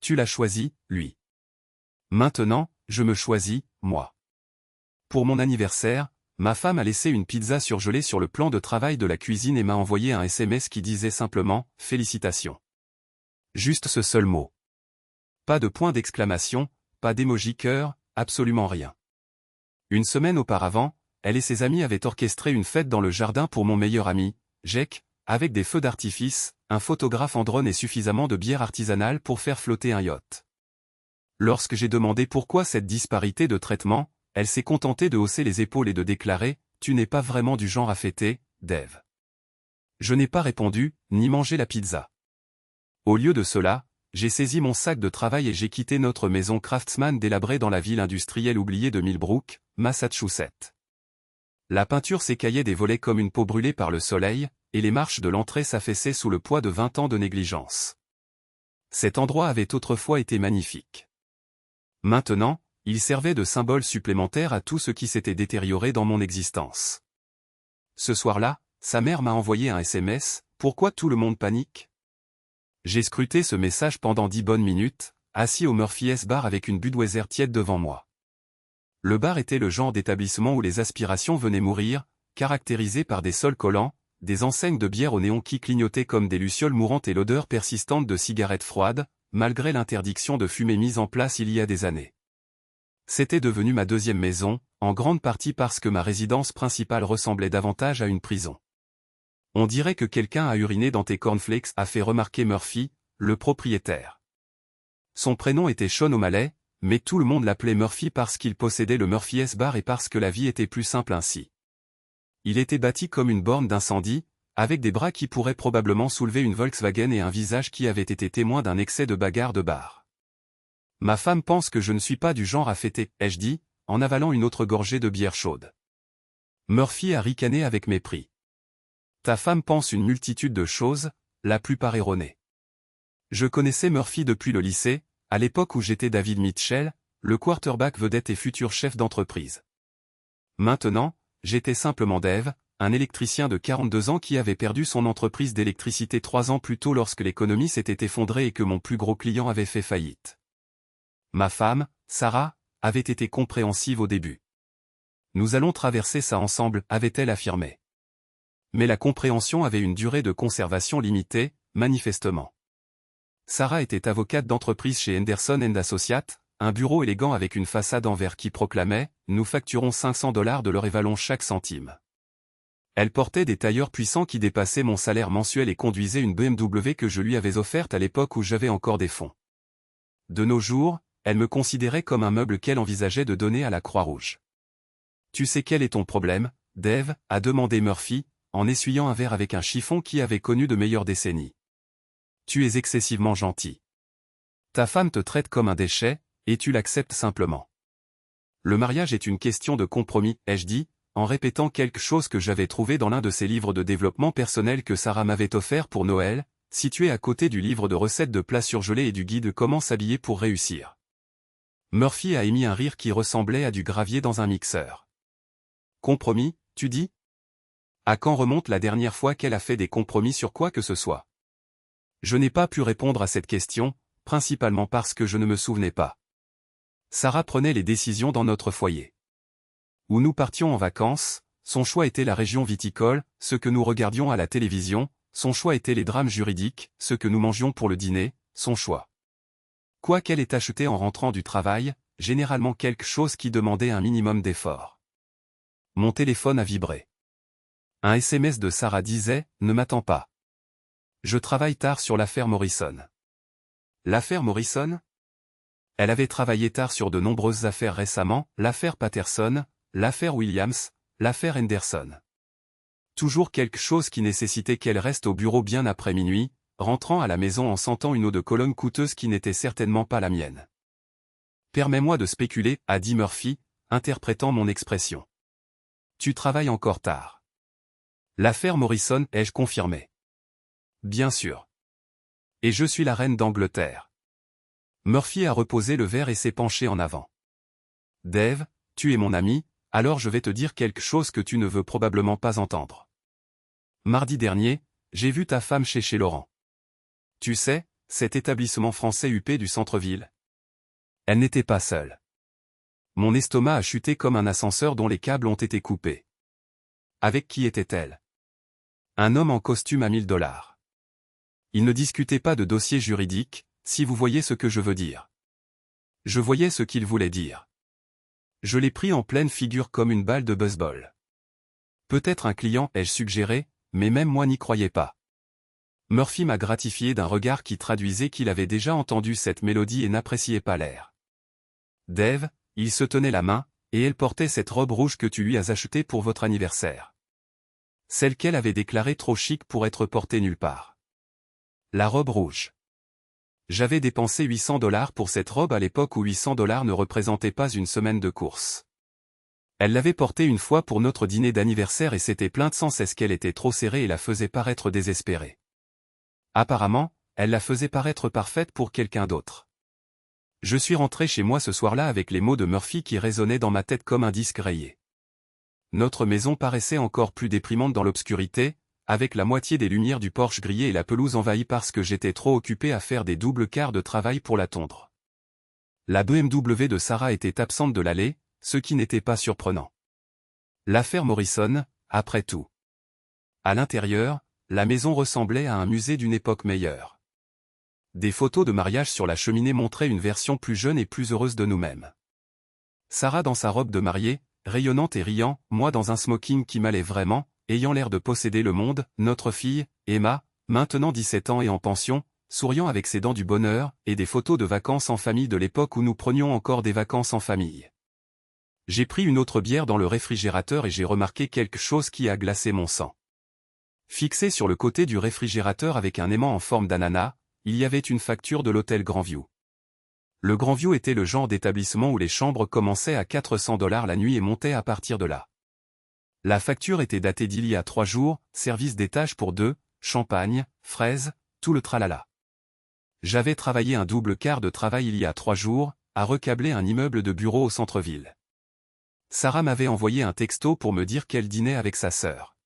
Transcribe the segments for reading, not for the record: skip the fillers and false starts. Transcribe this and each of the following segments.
Tu l'as choisi, lui. Maintenant, je me choisis, moi. Pour mon anniversaire, ma femme a laissé une pizza surgelée sur le plan de travail de la cuisine et m'a envoyé un SMS qui disait simplement « Félicitations ». Juste ce seul mot. Pas de point d'exclamation, pas d'émoji cœur, absolument rien. Une semaine auparavant, elle et ses amis avaient orchestré une fête dans le jardin pour mon meilleur ami, Jake, avec des feux d'artifice, un photographe en drone et suffisamment de bière artisanale pour faire flotter un yacht. Lorsque j'ai demandé pourquoi cette disparité de traitement, elle s'est contentée de hausser les épaules et de déclarer « Tu n'es pas vraiment du genre à fêter, Dave ». Je n'ai pas répondu, ni mangé la pizza. Au lieu de cela, j'ai saisi mon sac de travail et j'ai quitté notre maison Craftsman délabrée dans la ville industrielle oubliée de Millbrook, Massachusetts. La peinture s'écaillait des volets comme une peau brûlée par le soleil, et les marches de l'entrée s'affaissaient sous le poids de 20 ans de négligence. Cet endroit avait autrefois été magnifique. Maintenant, il servait de symbole supplémentaire à tout ce qui s'était détérioré dans mon existence. Ce soir-là, sa mère m'a envoyé un SMS, « Pourquoi tout le monde panique ?» J'ai scruté ce message pendant 10 bonnes minutes, assis au Murphy's Bar avec une Budweiser tiède devant moi. Le bar était le genre d'établissement où les aspirations venaient mourir, caractérisé par des sols collants, des enseignes de bière au néon qui clignotaient comme des lucioles mourantes et l'odeur persistante de cigarettes froides, malgré l'interdiction de fumer mise en place il y a des années. C'était devenu ma deuxième maison, en grande partie parce que ma résidence principale ressemblait davantage à une prison. On dirait que quelqu'un a uriné dans tes cornflakes, a fait remarquer Murphy, le propriétaire. Son prénom était Sean O'Malley, mais tout le monde l'appelait Murphy parce qu'il possédait le Murphy's Bar et parce que la vie était plus simple ainsi. Il était bâti comme une borne d'incendie, avec des bras qui pourraient probablement soulever une Volkswagen et un visage qui avait été témoin d'un excès de bagarre de bar. Ma femme pense que je ne suis pas du genre à fêter, ai-je dit, en avalant une autre gorgée de bière chaude. Murphy a ricané avec mépris. Ta femme pense une multitude de choses, la plupart erronées. Je connaissais Murphy depuis le lycée, à l'époque où j'étais David Mitchell, le quarterback vedette et futur chef d'entreprise. Maintenant, j'étais simplement Dave, un électricien de 42 ans qui avait perdu son entreprise d'électricité 3 ans plus tôt lorsque l'économie s'était effondrée et que mon plus gros client avait fait faillite. Ma femme, Sarah, avait été compréhensive au début. Nous allons traverser ça ensemble, avait-elle affirmé. Mais la compréhension avait une durée de conservation limitée, manifestement. Sarah était avocate d'entreprise chez Henderson & Associates, un bureau élégant avec une façade en verre qui proclamait « Nous facturons $500 de l'heure et valons chaque centime ». Elle portait des tailleurs puissants qui dépassaient mon salaire mensuel et conduisait une BMW que je lui avais offerte à l'époque où j'avais encore des fonds. De nos jours, elle me considérait comme un meuble qu'elle envisageait de donner à la Croix-Rouge. « Tu sais quel est ton problème, Dave ?» a demandé Murphy, en essuyant un verre avec un chiffon qui avait connu de meilleures décennies. « Tu es excessivement gentil. Ta femme te traite comme un déchet, et tu l'acceptes simplement. Le mariage est une question de compromis, ai-je dit, en répétant quelque chose que j'avais trouvé dans l'un de ces livres de développement personnel que Sarah m'avait offert pour Noël, situé à côté du livre de recettes de plats surgelés et du guide Comment s'habiller pour réussir. Murphy a émis un rire qui ressemblait à du gravier dans un mixeur. Compromis, tu dis ? À quand remonte la dernière fois qu'elle a fait des compromis sur quoi que ce soit ? Je n'ai pas pu répondre à cette question, principalement parce que je ne me souvenais pas. Sarah prenait les décisions dans notre foyer. Où nous partions en vacances, son choix était la région viticole, ce que nous regardions à la télévision, son choix était les drames juridiques, ce que nous mangions pour le dîner, son choix. Quoi qu'elle ait acheté en rentrant du travail, généralement quelque chose qui demandait un minimum d'effort. Mon téléphone a vibré. Un SMS de Sarah disait « Ne m'attends pas. Je travaille tard sur l'affaire Morrison. » L'affaire Morrison ? Elle avait travaillé tard sur de nombreuses affaires récemment, l'affaire Patterson, l'affaire Williams, l'affaire Henderson. Toujours quelque chose qui nécessitait qu'elle reste au bureau bien après minuit, rentrant à la maison en sentant une eau de Cologne coûteuse qui n'était certainement pas la mienne. « Permets-moi de spéculer, » a dit Murphy, interprétant mon expression. « Tu travailles encore tard. » L'affaire Morrison, ai-je confirmé. Bien sûr. Et je suis la reine d'Angleterre. Murphy a reposé le verre et s'est penché en avant. Dave, tu es mon ami, alors je vais te dire quelque chose que tu ne veux probablement pas entendre. Mardi dernier, j'ai vu ta femme chez Laurent. Tu sais, cet établissement français huppé du centre-ville. Elle n'était pas seule. Mon estomac a chuté comme un ascenseur dont les câbles ont été coupés. Avec qui était-elle? Un homme en costume à 1000 $. Il ne discutait pas de dossier juridique, si vous voyez ce que je veux dire. Je voyais ce qu'il voulait dire. Je l'ai pris en pleine figure comme une balle de baseball. Peut-être un client, ai-je suggéré, mais même moi n'y croyais pas. Murphy m'a gratifié d'un regard qui traduisait qu'il avait déjà entendu cette mélodie et n'appréciait pas l'air. Dave, il se tenait la main, et elle portait cette robe rouge que tu lui as achetée pour votre anniversaire. Celle qu'elle avait déclarée trop chic pour être portée nulle part. La robe rouge. J'avais dépensé 800 $ pour cette robe à l'époque où 800 $ ne représentaient pas une semaine de course. Elle l'avait portée une fois pour notre dîner d'anniversaire et s'était plainte sans cesse qu'elle était trop serrée et la faisait paraître désespérée. Apparemment, elle la faisait paraître parfaite pour quelqu'un d'autre. Je suis rentré chez moi ce soir-là avec les mots de Murphy qui résonnaient dans ma tête comme un disque rayé. Notre maison paraissait encore plus déprimante dans l'obscurité, avec la moitié des lumières du porche grillées et la pelouse envahie parce que j'étais trop occupé à faire des doubles quarts de travail pour la tondre. La BMW de Sarah était absente de l'allée, ce qui n'était pas surprenant. L'affaire Morrison, après tout. À l'intérieur, la maison ressemblait à un musée d'une époque meilleure. Des photos de mariage sur la cheminée montraient une version plus jeune et plus heureuse de nous-mêmes. Sarah dans sa robe de mariée, rayonnante et riant, moi dans un smoking qui m'allait vraiment, ayant l'air de posséder le monde, notre fille, Emma, maintenant 17 ans et en pension, souriant avec ses dents du bonheur, et des photos de vacances en famille de l'époque où nous prenions encore des vacances en famille. J'ai pris une autre bière dans le réfrigérateur et j'ai remarqué quelque chose qui a glacé mon sang. Fixé sur le côté du réfrigérateur avec un aimant en forme d'ananas, il y avait une facture de l'hôtel Grandview. Le Grandview était le genre d'établissement où les chambres commençaient à 400 $ la nuit et montaient à partir de là. La facture était datée d'il y a 3 jours, service d'étage pour 2, champagne, fraises, tout le tralala. J'avais travaillé un double quart de travail il y a 3 jours, à recabler un immeuble de bureau au centre-ville. Sarah m'avait envoyé un texto pour me dire qu'elle dînait avec sa sœur.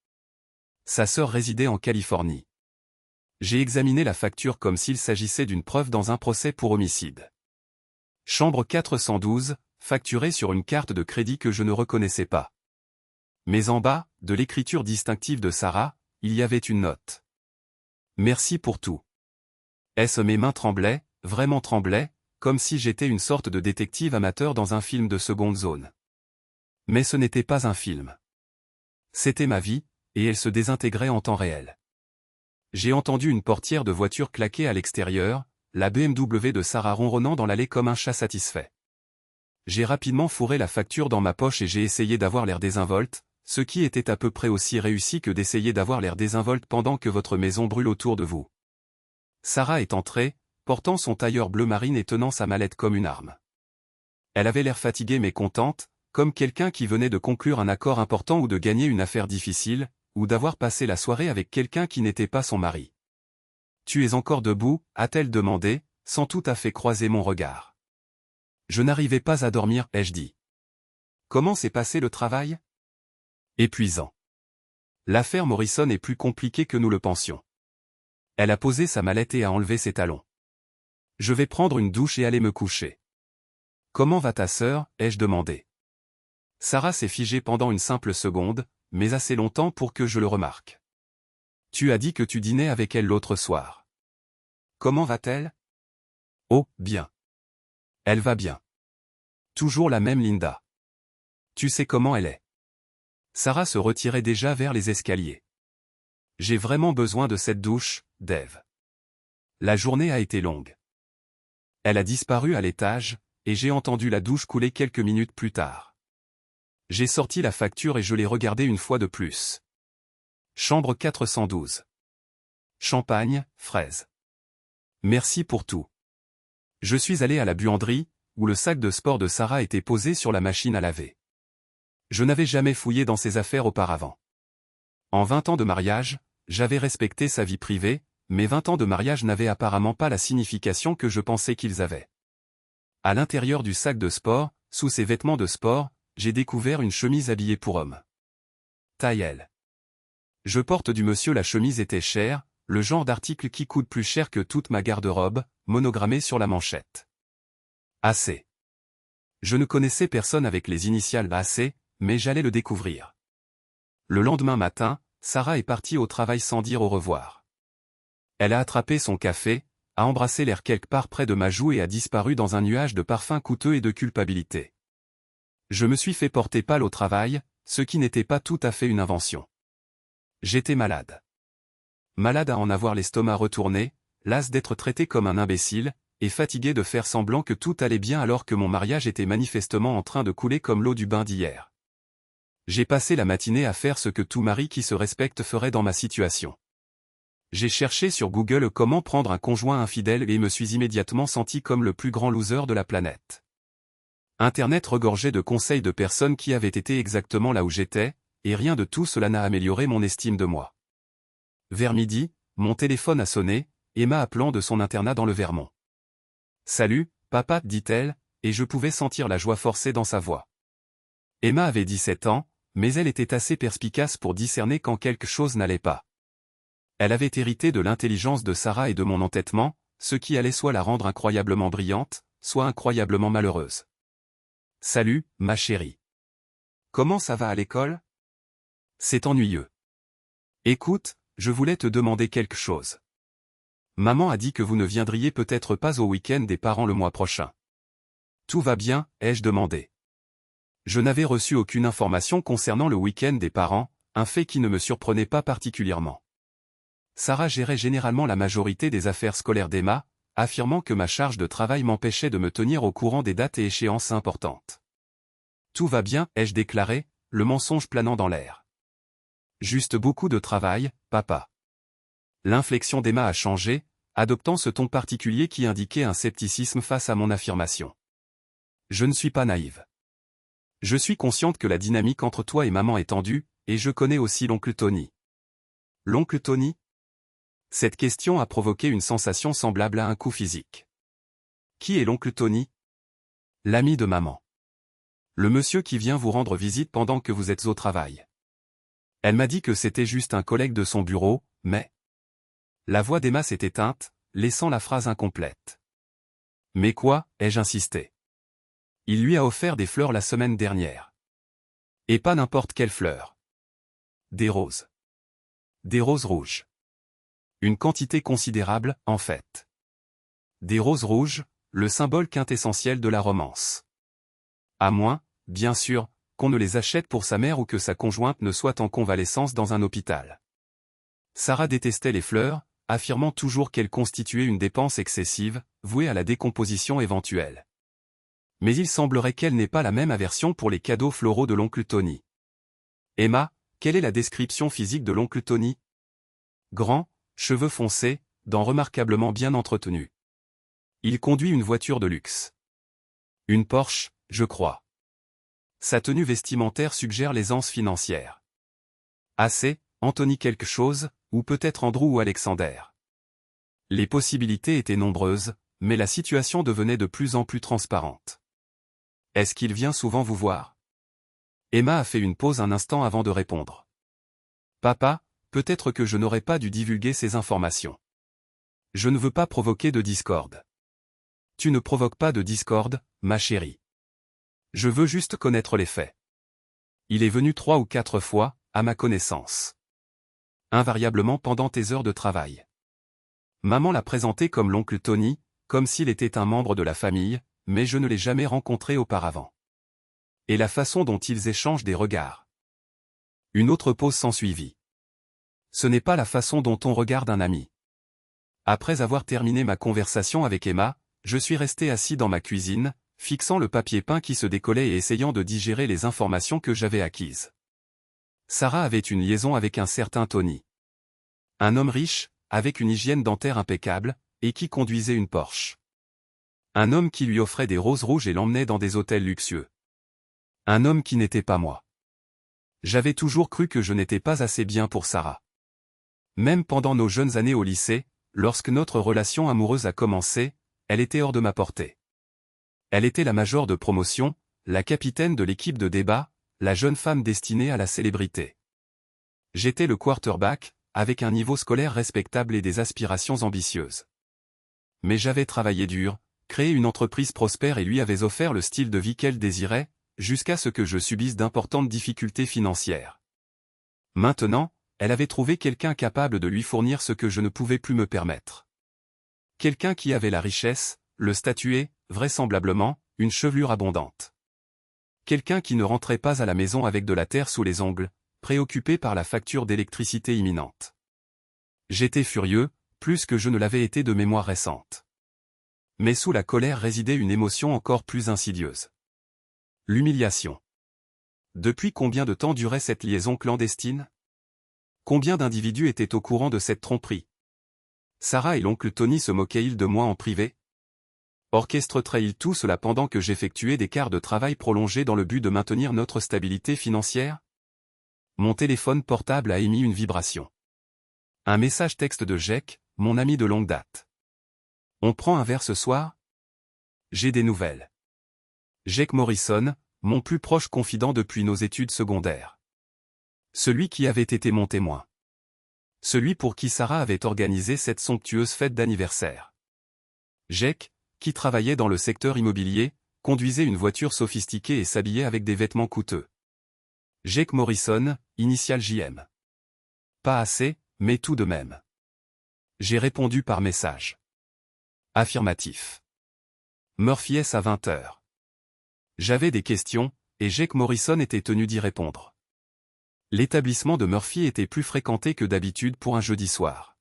Sa sœur résidait en Californie. J'ai examiné la facture comme s'il s'agissait d'une preuve dans un procès pour homicide. Chambre 412, facturée sur une carte de crédit que je ne reconnaissais pas. Mais en bas, de l'écriture distinctive de Sarah, il y avait une note. Merci pour tout. Mes mains tremblaient, vraiment tremblaient, comme si j'étais une sorte de détective amateur dans un film de seconde zone. Mais ce n'était pas un film. C'était ma vie, et elle se désintégrait en temps réel. J'ai entendu une portière de voiture claquer à l'extérieur, la BMW de Sarah ronronnant dans l'allée comme un chat satisfait. J'ai rapidement fourré la facture dans ma poche et j'ai essayé d'avoir l'air désinvolte, ce qui était à peu près aussi réussi que d'essayer d'avoir l'air désinvolte pendant que votre maison brûle autour de vous. Sarah est entrée, portant son tailleur bleu marine et tenant sa mallette comme une arme. Elle avait l'air fatiguée mais contente, comme quelqu'un qui venait de conclure un accord important ou de gagner une affaire difficile, ou d'avoir passé la soirée avec quelqu'un qui n'était pas son mari. « Tu es encore debout ?» a-t-elle demandé, sans tout à fait croiser mon regard. Je n'arrivais pas à dormir, ai-je dit. Comment s'est passé le travail? Épuisant. L'affaire Morrison est plus compliquée que nous le pensions. Elle a posé sa mallette et a enlevé ses talons. Je vais prendre une douche et aller me coucher. Comment va ta sœur? Ai-je demandé. Sarah s'est figée pendant une simple seconde, mais assez longtemps pour que je le remarque. Tu as dit que tu dînais avec elle l'autre soir. Comment va-t-elle? Oh, bien. Elle va bien. Toujours la même Linda. Tu sais comment elle est. Sarah se retirait déjà vers les escaliers. J'ai vraiment besoin de cette douche, Dave. La journée a été longue. Elle a disparu à l'étage, et j'ai entendu la douche couler quelques minutes plus tard. J'ai sorti la facture et je l'ai regardée une fois de plus. Chambre 412. Champagne, fraises. Merci pour tout. Je suis allé à la buanderie, où le sac de sport de Sarah était posé sur la machine à laver. Je n'avais jamais fouillé dans ses affaires auparavant. En 20 ans de mariage, j'avais respecté sa vie privée, mais 20 ans de mariage n'avaient apparemment pas la signification que je pensais qu'ils avaient. À l'intérieur du sac de sport, sous ses vêtements de sport, j'ai découvert une chemise habillée pour homme. Taille L. Je porte du monsieur, la chemise était chère, le genre d'article qui coûte plus cher que toute ma garde-robe, monogrammé sur la manchette. AC. Je ne connaissais personne avec les initiales AC, mais j'allais le découvrir. Le lendemain matin, Sarah est partie au travail sans dire au revoir. Elle a attrapé son café, a embrassé l'air quelque part près de ma joue et a disparu dans un nuage de parfums coûteux et de culpabilité. Je me suis fait porter pâle au travail, ce qui n'était pas tout à fait une invention. J'étais malade. Malade à en avoir l'estomac retourné, las d'être traité comme un imbécile, et fatigué de faire semblant que tout allait bien alors que mon mariage était manifestement en train de couler comme l'eau du bain d'hier. J'ai passé la matinée à faire ce que tout mari qui se respecte ferait dans ma situation. J'ai cherché sur Google comment prendre un conjoint infidèle et me suis immédiatement senti comme le plus grand loser de la planète. Internet regorgeait de conseils de personnes qui avaient été exactement là où j'étais, et rien de tout cela n'a amélioré mon estime de moi. Vers midi, mon téléphone a sonné, Emma appelant de son internat dans le Vermont. « Salut, papa » dit-elle, et je pouvais sentir la joie forcée dans sa voix. Emma avait 17 ans, mais elle était assez perspicace pour discerner quand quelque chose n'allait pas. Elle avait hérité de l'intelligence de Sarah et de mon entêtement, ce qui allait soit la rendre incroyablement brillante, soit incroyablement malheureuse. « Salut, ma chérie. Comment ça va à l'école ? C'est ennuyeux. Écoute, je voulais te demander quelque chose. Maman a dit que vous ne viendriez peut-être pas au week-end des parents le mois prochain. Tout va bien, ai-je demandé. Je n'avais reçu aucune information concernant le week-end des parents, un fait qui ne me surprenait pas particulièrement. Sarah gérait généralement la majorité des affaires scolaires d'Emma, affirmant que ma charge de travail m'empêchait de me tenir au courant des dates et échéances importantes. Tout va bien, ai-je déclaré, le mensonge planant dans l'air. Juste beaucoup de travail, papa. L'inflexion d'Emma a changé, adoptant ce ton particulier qui indiquait un scepticisme face à mon affirmation. Je ne suis pas naïve. Je suis consciente que la dynamique entre toi et maman est tendue, et je connais aussi l'oncle Tony. L'oncle Tony ? Cette question a provoqué une sensation semblable à un coup physique. Qui est l'oncle Tony ? L'ami de maman. Le monsieur qui vient vous rendre visite pendant que vous êtes au travail. Elle m'a dit que c'était juste un collègue de son bureau, mais... La voix d'Emma s'est éteinte, laissant la phrase incomplète. Mais quoi, ai-je insisté. Il lui a offert des fleurs la semaine dernière. Et pas n'importe quelle fleur. Des roses. Des roses rouges. Une quantité considérable, en fait. Des roses rouges, le symbole quintessentiel de la romance. À moins, bien sûr, qu'on ne les achète pour sa mère ou que sa conjointe ne soit en convalescence dans un hôpital. Sarah détestait les fleurs, affirmant toujours qu'elles constituaient une dépense excessive, vouée à la décomposition éventuelle. Mais il semblerait qu'elle n'ait pas la même aversion pour les cadeaux floraux de l'oncle Tony. Emma, quelle est la description physique de l'oncle Tony ? Grand, cheveux foncés, dents remarquablement bien entretenues. Il conduit une voiture de luxe. Une Porsche, je crois. Sa tenue vestimentaire suggère l'aisance financière. Assez, Anthony quelque chose, ou peut-être Andrew ou Alexander. Les possibilités étaient nombreuses, mais la situation devenait de plus en plus transparente. Est-ce qu'il vient souvent vous voir ? Emma a fait une pause un instant avant de répondre. Papa, peut-être que je n'aurais pas dû divulguer ces informations. Je ne veux pas provoquer de discorde. Tu ne provoques pas de discorde, ma chérie. Je veux juste connaître les faits. Il est venu 3 ou 4 fois, à ma connaissance. Invariablement pendant tes heures de travail. Maman l'a présenté comme l'oncle Tony, comme s'il était un membre de la famille, mais je ne l'ai jamais rencontré auparavant. Et la façon dont ils échangent des regards. Une autre pause s'ensuivit. Ce n'est pas la façon dont on regarde un ami. Après avoir terminé ma conversation avec Emma, je suis resté assis dans ma cuisine, fixant le papier peint qui se décollait et essayant de digérer les informations que j'avais acquises. Sarah avait une liaison avec un certain Tony. Un homme riche, avec une hygiène dentaire impeccable, et qui conduisait une Porsche. Un homme qui lui offrait des roses rouges et l'emmenait dans des hôtels luxueux. Un homme qui n'était pas moi. J'avais toujours cru que je n'étais pas assez bien pour Sarah. Même pendant nos jeunes années au lycée, lorsque notre relation amoureuse a commencé, elle était hors de ma portée. Elle était la majeure de promotion, la capitaine de l'équipe de débat, la jeune femme destinée à la célébrité. J'étais le quarterback, avec un niveau scolaire respectable et des aspirations ambitieuses. Mais j'avais travaillé dur, créé une entreprise prospère et lui avais offert le style de vie qu'elle désirait, jusqu'à ce que je subisse d'importantes difficultés financières. Maintenant, elle avait trouvé quelqu'un capable de lui fournir ce que je ne pouvais plus me permettre. Quelqu'un qui avait la richesse, le statut et, vraisemblablement, une chevelure abondante. Quelqu'un qui ne rentrait pas à la maison avec de la terre sous les ongles, préoccupé par la facture d'électricité imminente. J'étais furieux, plus que je ne l'avais été de mémoire récente. Mais sous la colère résidait une émotion encore plus insidieuse. L'humiliation. Depuis combien de temps durait cette liaison clandestine? Combien d'individus étaient au courant de cette tromperie? Sarah et l'oncle Tony se moquaient-ils de moi en privé? Orchestretraient-ils tout cela pendant que j'effectuais des quarts de travail prolongés dans le but de maintenir notre stabilité financière? Mon téléphone portable a émis une vibration. Un message texte de Jake, mon ami de longue date. On prend un verre ce soir? J'ai des nouvelles. Jake Morrison, mon plus proche confident depuis nos études secondaires. Celui qui avait été mon témoin. Celui pour qui Sarah avait organisé cette somptueuse fête d'anniversaire. Jake, qui travaillait dans le secteur immobilier, conduisait une voiture sophistiquée et s'habillait avec des vêtements coûteux. Jake Morrison, initial JM. Pas assez, mais tout de même. J'ai répondu par message. Affirmatif. Murphy est à 20h. J'avais des questions, et Jake Morrison était tenu d'y répondre. L'établissement de Murphy était plus fréquenté que d'habitude pour un jeudi soir.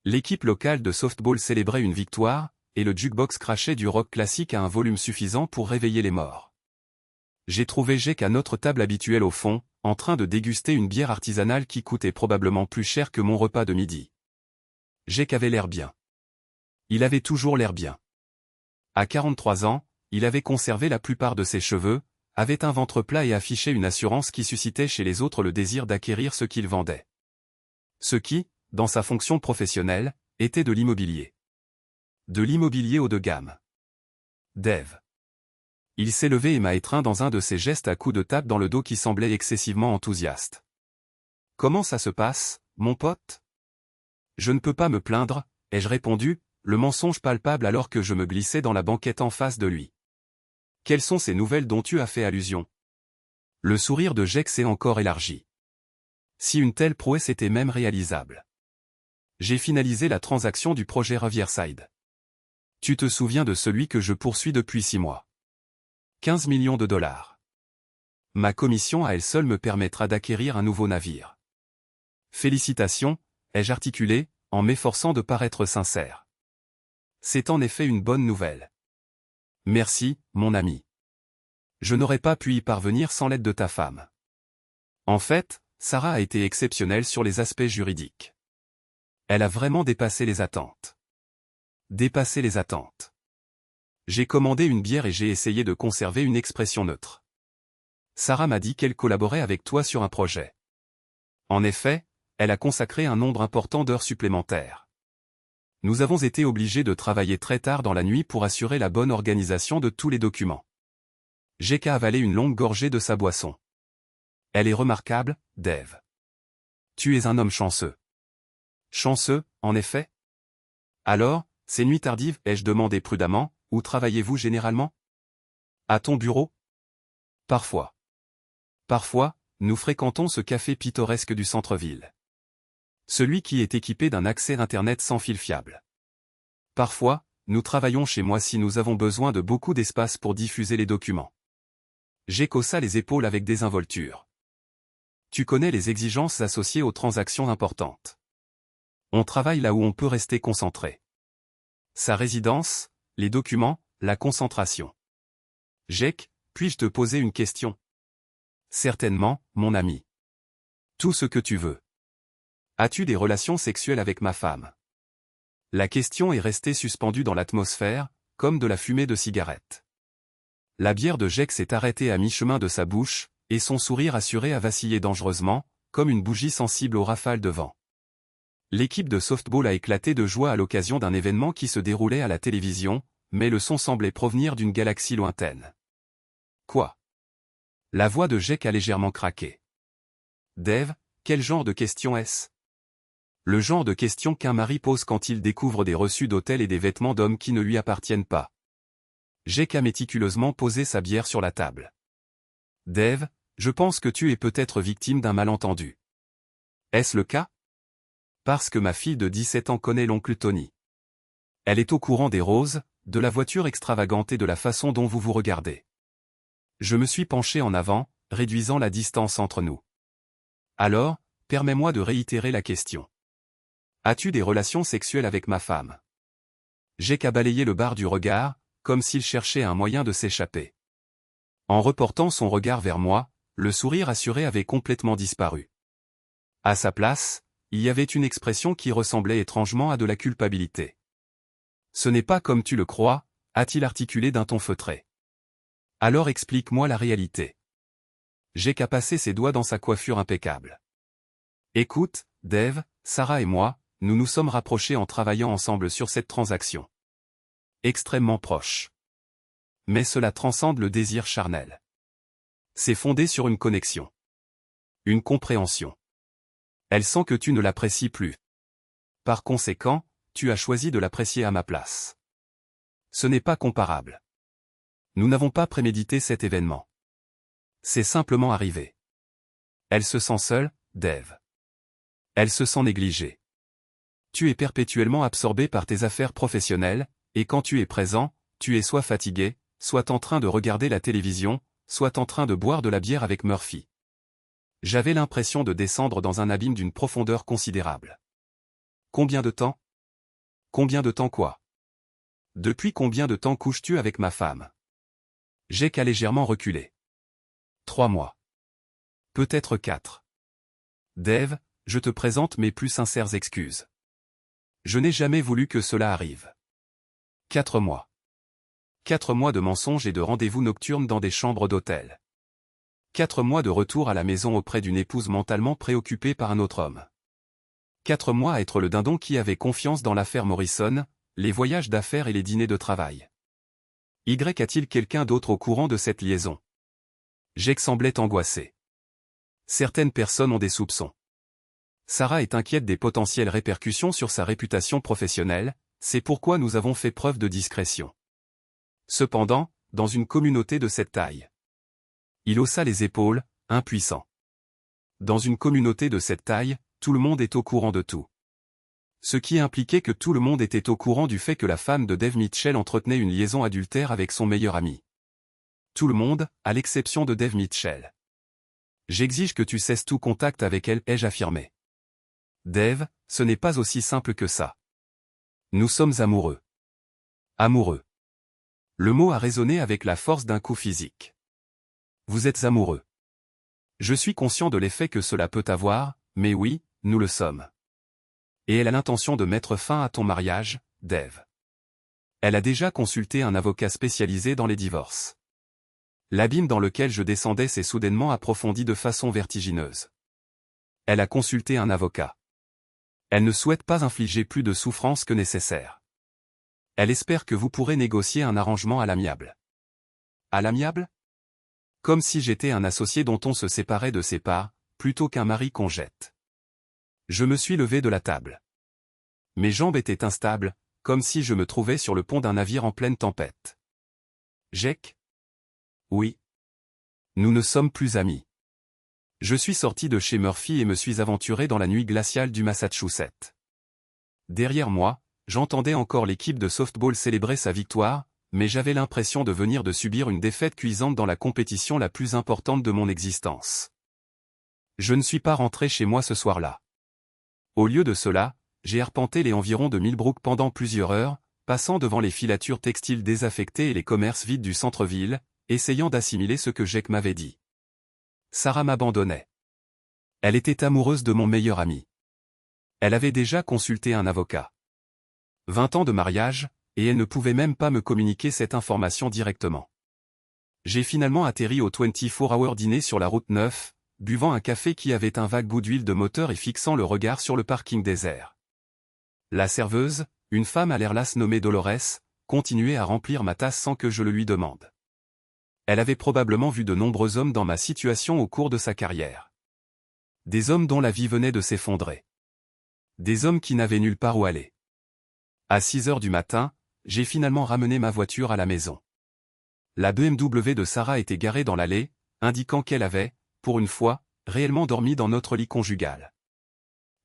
L'équipe locale de softball célébrait une victoire, et le jukebox crachait du rock classique à un volume suffisant pour réveiller les morts. J'ai trouvé Jake à notre table habituelle au fond, en train de déguster une bière artisanale qui coûtait probablement plus cher que mon repas de midi. Jake avait l'air bien. Il avait toujours l'air bien. À 43 ans, il avait conservé la plupart de ses cheveux, avait un ventre plat et affichait une assurance qui suscitait chez les autres le désir d'acquérir ce qu'il vendait. Ce qui, dans sa fonction professionnelle, était de l'immobilier. De l'immobilier haut de gamme. Dave. Il s'est levé et m'a étreint dans un de ses gestes à coups de tape dans le dos qui semblait excessivement enthousiaste. Comment ça se passe, mon pote? Je ne peux pas me plaindre, ai-je répondu, le mensonge palpable alors que je me glissais dans la banquette en face de lui. Quelles sont ces nouvelles dont tu as fait allusion? Le sourire de Jake s'est encore élargi. Si une telle prouesse était même réalisable. J'ai finalisé la transaction du projet Riverside. Tu te souviens de celui que je poursuis depuis 6 mois. 15 millions de dollars. Ma commission à elle seule me permettra d'acquérir un nouveau navire. Félicitations, ai-je articulé, en m'efforçant de paraître sincère. C'est en effet une bonne nouvelle. Merci, mon ami. Je n'aurais pas pu y parvenir sans l'aide de ta femme. En fait, Sarah a été exceptionnelle sur les aspects juridiques. Elle a vraiment dépassé les attentes. Dépassé les attentes. J'ai commandé une bière et j'ai essayé de conserver une expression neutre. Sarah m'a dit qu'elle collaborait avec toi sur un projet. En effet, elle a consacré un nombre important d'heures supplémentaires. Nous avons été obligés de travailler très tard dans la nuit pour assurer la bonne organisation de tous les documents. Jake a avalé une longue gorgée de sa boisson. Elle est remarquable, Dave. Tu es un homme chanceux. Chanceux, en effet? Alors, ces nuits tardives, ai-je demandé prudemment, où travaillez-vous généralement? À ton bureau? Parfois. Parfois, nous fréquentons ce café pittoresque du centre-ville. Celui qui est équipé d'un accès Internet sans fil fiable. Parfois, nous travaillons chez moi si nous avons besoin de beaucoup d'espace pour diffuser les documents. Jake haussa les épaules avec désinvolture. Tu connais les exigences associées aux transactions importantes. On travaille là où on peut rester concentré. Sa résidence, les documents, la concentration. Jake, puis-je te poser une question? Certainement, mon ami. Tout ce que tu veux. As-tu des relations sexuelles avec ma femme? La question est restée suspendue dans l'atmosphère, comme de la fumée de cigarette. La bière de Jake s'est arrêtée à mi-chemin de sa bouche, et son sourire assuré a vacillé dangereusement, comme une bougie sensible aux rafales de vent. L'équipe de softball a éclaté de joie à l'occasion d'un événement qui se déroulait à la télévision, mais le son semblait provenir d'une galaxie lointaine. Quoi? La voix de Jake a légèrement craqué. Dave, quel genre de question est-ce? Le genre de question qu'un mari pose quand il découvre des reçus d'hôtel et des vêtements d'homme qui ne lui appartiennent pas. Jake a méticuleusement posé sa bière sur la table. Dave, je pense que tu es peut-être victime d'un malentendu. Est-ce le cas? Parce que ma fille de 17 ans connaît l'oncle Tony. Elle est au courant des roses, de la voiture extravagante et de la façon dont vous vous regardez. Je me suis penché en avant, réduisant la distance entre nous. Alors, permets-moi de réitérer la question. As-tu des relations sexuelles avec ma femme? Jake a balayé le bar du regard, comme s'il cherchait un moyen de s'échapper. En reportant son regard vers moi, le sourire assuré avait complètement disparu. À sa place, il y avait une expression qui ressemblait étrangement à de la culpabilité. Ce n'est pas comme tu le crois, a-t-il articulé d'un ton feutré. Alors explique-moi la réalité. Jake a passé ses doigts dans sa coiffure impeccable. Écoute, Dave, Sarah et moi, nous nous sommes rapprochés en travaillant ensemble sur cette transaction. Extrêmement proche. Mais cela transcende le désir charnel. C'est fondé sur une connexion. Une compréhension. Elle sent que tu ne l'apprécies plus. Par conséquent, tu as choisi de l'apprécier à ma place. Ce n'est pas comparable. Nous n'avons pas prémédité cet événement. C'est simplement arrivé. Elle se sent seule, Dave. Elle se sent négligée. Tu es perpétuellement absorbé par tes affaires professionnelles, et quand tu es présent, tu es soit fatigué, soit en train de regarder la télévision, soit en train de boire de la bière avec Murphy. J'avais l'impression de descendre dans un abîme d'une profondeur considérable. Combien de temps? Combien de temps quoi? Depuis combien de temps couches-tu avec ma femme? Jake a légèrement reculé. 3 mois. Peut-être 4. Dave, je te présente mes plus sincères excuses. Je n'ai jamais voulu que cela arrive. 4 mois. 4 mois de mensonges et de rendez-vous nocturnes dans des chambres d'hôtel. 4 mois de retour à la maison auprès d'une épouse mentalement préoccupée par un autre homme. 4 mois à être le dindon qui avait confiance dans l'affaire Morrison, les voyages d'affaires et les dîners de travail. Y a-t-il quelqu'un d'autre au courant de cette liaison? Jake semblait angoissé. Certaines personnes ont des soupçons. Sarah est inquiète des potentielles répercussions sur sa réputation professionnelle, c'est pourquoi nous avons fait preuve de discrétion. Cependant, dans une communauté de cette taille. Il haussa les épaules, impuissant. Dans une communauté de cette taille, tout le monde est au courant de tout. Ce qui impliquait que tout le monde était au courant du fait que la femme de Dave Mitchell entretenait une liaison adultère avec son meilleur ami. Tout le monde, à l'exception de Dave Mitchell. J'exige que tu cesses tout contact avec elle, ai-je affirmé. Dave, ce n'est pas aussi simple que ça. Nous sommes amoureux. Amoureux. Le mot a résonné avec la force d'un coup physique. Vous êtes amoureux. Je suis conscient de l'effet que cela peut avoir, mais oui, nous le sommes. Et elle a l'intention de mettre fin à ton mariage, Dave. Elle a déjà consulté un avocat spécialisé dans les divorces. L'abîme dans lequel je descendais s'est soudainement approfondi de façon vertigineuse. Elle a consulté un avocat. Elle ne souhaite pas infliger plus de souffrance que nécessaire. Elle espère que vous pourrez négocier un arrangement à l'amiable. À l'amiable? Comme si j'étais un associé dont on se séparait de ses parts, plutôt qu'un mari qu'on jette. Je me suis levé de la table. Mes jambes étaient instables, comme si je me trouvais sur le pont d'un navire en pleine tempête. Jake? Oui. Nous ne sommes plus amis. Je suis sorti de chez Murphy et me suis aventuré dans la nuit glaciale du Massachusetts. Derrière moi, j'entendais encore l'équipe de softball célébrer sa victoire, mais j'avais l'impression de venir de subir une défaite cuisante dans la compétition la plus importante de mon existence. Je ne suis pas rentré chez moi ce soir-là. Au lieu de cela, j'ai arpenté les environs de Millbrook pendant plusieurs heures, passant devant les filatures textiles désaffectées et les commerces vides du centre-ville, essayant d'assimiler ce que Jake m'avait dit. Sarah m'abandonnait. Elle était amoureuse de mon meilleur ami. Elle avait déjà consulté un avocat. 20 ans de mariage, et elle ne pouvait même pas me communiquer cette information directement. J'ai finalement atterri au 24-hour dîner sur la route 9, buvant un café qui avait un vague goût d'huile de moteur et fixant le regard sur le parking désert. La serveuse, une femme à l'air lasse nommée Dolores, continuait à remplir ma tasse sans que je le lui demande. Elle avait probablement vu de nombreux hommes dans ma situation au cours de sa carrière. Des hommes dont la vie venait de s'effondrer. Des hommes qui n'avaient nulle part où aller. À 6 heures du matin, j'ai finalement ramené ma voiture à la maison. La BMW de Sarah était garée dans l'allée, indiquant qu'elle avait, pour une fois, réellement dormi dans notre lit conjugal.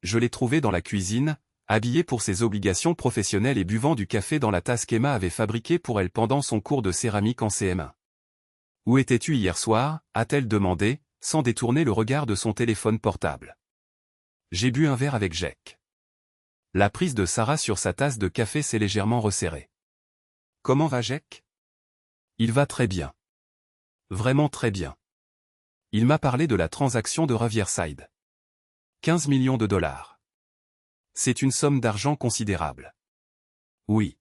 Je l'ai trouvée dans la cuisine, habillée pour ses obligations professionnelles et buvant du café dans la tasse qu'Emma avait fabriquée pour elle pendant son cours de céramique en CM1. « Où étais-tu hier soir » a-t-elle demandé, sans détourner le regard de son téléphone portable. « J'ai bu un verre avec Jack. » La prise de Sarah sur sa tasse de café s'est légèrement resserrée. « Comment va Jack ? » « Il va très bien. Vraiment très bien. Il m'a parlé de la transaction de Riverside. 15 millions de dollars. C'est une somme d'argent considérable. Oui. »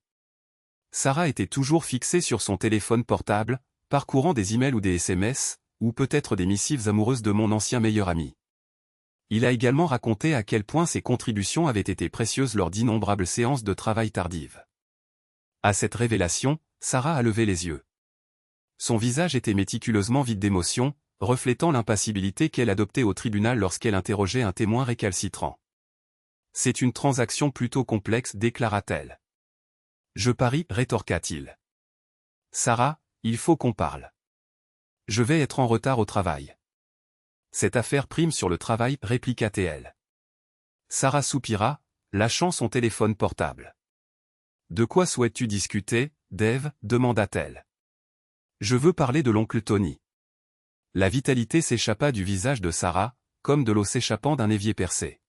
Sarah était toujours fixée sur son téléphone portable, parcourant des emails ou des SMS, ou peut-être des missives amoureuses de mon ancien meilleur ami. Il a également raconté à quel point ses contributions avaient été précieuses lors d'innombrables séances de travail tardives. À cette révélation, Sarah a levé les yeux. Son visage était méticuleusement vide d'émotion, reflétant l'impassibilité qu'elle adoptait au tribunal lorsqu'elle interrogeait un témoin récalcitrant. « C'est une transaction plutôt complexe, déclara-t-elle. »« Je parie, rétorqua-t-il. »« Sarah, il faut qu'on parle. Je vais être en retard au travail. »« Cette affaire prime sur le travail, répliqua-t-elle. » Sarah soupira, lâchant son téléphone portable. « De quoi souhaites-tu discuter, Dave » demanda-t-elle. « Je veux parler de l'oncle Tony. » La vitalité s'échappa du visage de Sarah, comme de l'eau s'échappant d'un évier percé.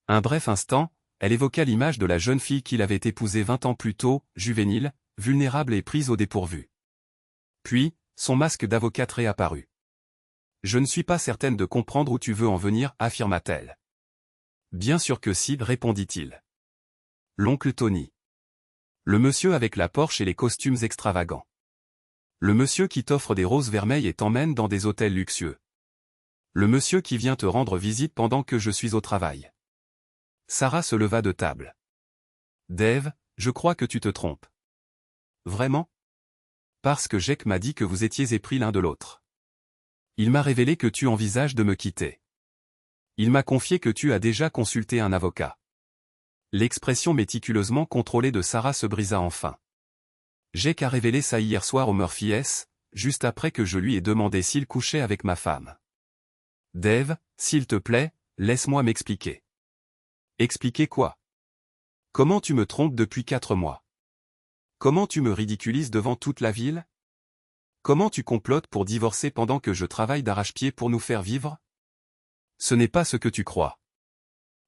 Un bref instant, elle évoqua l'image de la jeune fille qu'il avait épousée 20 ans plus tôt, juvénile, vulnérable et prise au dépourvu. Puis, son masque d'avocate réapparut. « Je ne suis pas certaine de comprendre où tu veux en venir, affirma-t-elle. « Bien sûr que si, répondit-il. L'oncle Tony. Le monsieur avec la Porsche et les costumes extravagants. Le monsieur qui t'offre des roses vermeilles et t'emmène dans des hôtels luxueux. Le monsieur qui vient te rendre visite pendant que je suis au travail. » Sarah se leva de table. « Dave, je crois que tu te trompes. »« Vraiment ? » ?»« Parce que Jack m'a dit que vous étiez épris l'un de l'autre. Il m'a révélé que tu envisages de me quitter. Il m'a confié que tu as déjà consulté un avocat. » L'expression méticuleusement contrôlée de Sarah se brisa enfin. « Jack a révélé ça hier soir au Murphy S, juste après que je lui ai demandé s'il couchait avec ma femme. »« Dave, s'il te plaît, laisse-moi m'expliquer. »« Expliquer quoi ? Comment tu me trompes depuis 4 mois ? Comment tu me ridiculises devant toute la ville ? Comment tu complotes pour divorcer pendant que je travaille d'arrache-pied pour nous faire vivre ? Ce n'est pas ce que tu crois.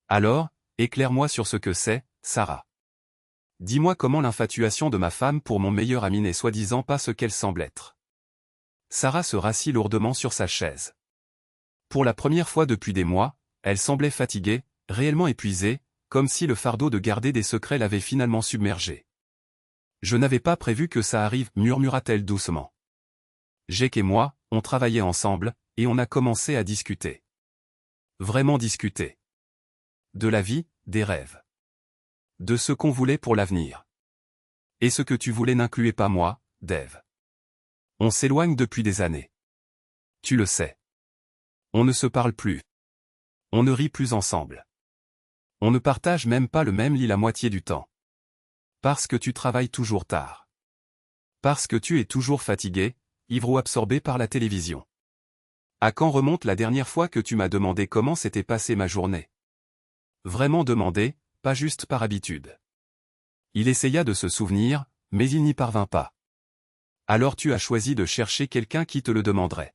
Alors, éclaire-moi sur ce que c'est, Sarah. Dis-moi comment l'infatuation de ma femme pour mon meilleur ami n'est soi-disant pas ce qu'elle semble être. » Sarah se rassit lourdement sur sa chaise. Pour la première fois depuis des mois, elle semblait fatiguée, réellement épuisée, comme si le fardeau de garder des secrets l'avait finalement submergée. « Je n'avais pas prévu que ça arrive, murmura-t-elle doucement. Jack et moi, on travaillait ensemble, et on a commencé à discuter. Vraiment discuter. De la vie, des rêves. De ce qu'on voulait pour l'avenir. Et ce que tu voulais n'incluait pas moi, Dave. On s'éloigne depuis des années. Tu le sais. On ne se parle plus. On ne rit plus ensemble. On ne partage même pas le même lit la moitié du temps. Parce que tu travailles toujours tard. Parce que tu es toujours fatigué, ivre ou absorbé par la télévision. À quand remonte la dernière fois que tu m'as demandé comment s'était passée ma journée ? Vraiment demandé, pas juste par habitude. Il essaya de se souvenir, mais il n'y parvint pas. Alors tu as choisi de chercher quelqu'un qui te le demanderait.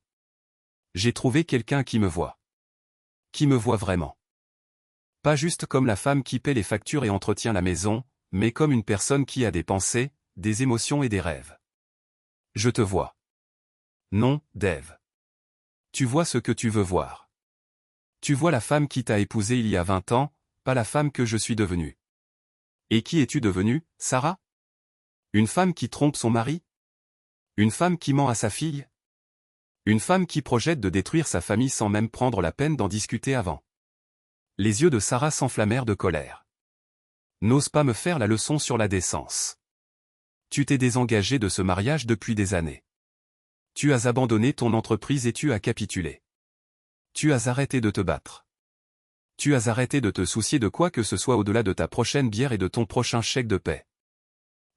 J'ai trouvé quelqu'un qui me voit. Qui me voit vraiment. Pas juste comme la femme qui paie les factures et entretient la maison, mais comme une personne qui a des pensées, des émotions et des rêves. Je te vois. Non, Dave. Tu vois ce que tu veux voir. Tu vois la femme qui t'a épousé il y a 20 ans, pas la femme que je suis devenue. Et qui es-tu devenue, Sarah ? Une femme qui trompe son mari ? Une femme qui ment à sa fille ? Une femme qui projette de détruire sa famille sans même prendre la peine d'en discuter avant. Les yeux de Sarah s'enflammèrent de colère. N'ose pas me faire la leçon sur la décence. Tu t'es désengagé de ce mariage depuis des années. Tu as abandonné ton entreprise et tu as capitulé. Tu as arrêté de te battre. Tu as arrêté de te soucier de quoi que ce soit au-delà de ta prochaine bière et de ton prochain chèque de paie.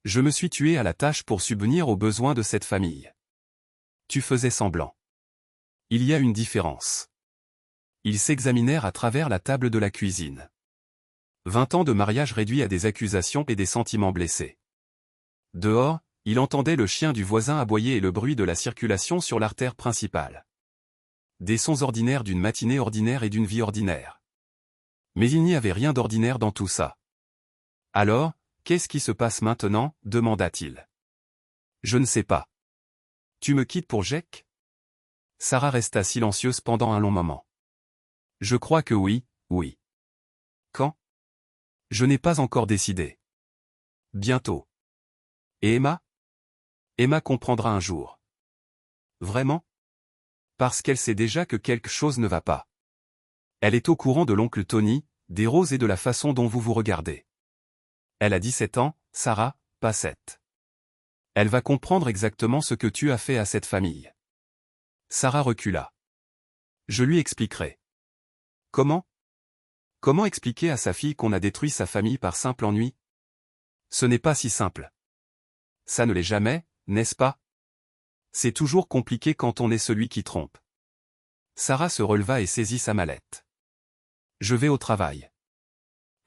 Je me suis tué à la tâche pour subvenir aux besoins de cette famille. Tu faisais semblant. Il y a une différence. Ils s'examinèrent à travers la table de la cuisine. 20 ans de mariage réduits à des accusations et des sentiments blessés. Dehors, il entendait le chien du voisin aboyer et le bruit de la circulation sur l'artère principale. Des sons ordinaires d'une matinée ordinaire et d'une vie ordinaire. Mais il n'y avait rien d'ordinaire dans tout ça. Alors, qu'est-ce qui se passe maintenant, demanda-t-il. Je ne sais pas. Tu me quittes pour Jake? Sarah resta silencieuse pendant un long moment. Je crois que oui, oui. Quand? Je n'ai pas encore décidé. Bientôt. Et Emma? Emma comprendra un jour. Vraiment? Parce qu'elle sait déjà que quelque chose ne va pas. Elle est au courant de l'oncle Tony, des roses et de la façon dont vous vous regardez. Elle a 17 ans, Sarah, pas 7. Elle va comprendre exactement ce que tu as fait à cette famille. Sarah recula. Je lui expliquerai. Comment? Comment expliquer à sa fille qu'on a détruit sa famille par simple ennui? Ce n'est pas si simple. Ça ne l'est jamais, n'est-ce pas? C'est toujours compliqué quand on est celui qui trompe. Sarah se releva et saisit sa mallette. Je vais au travail.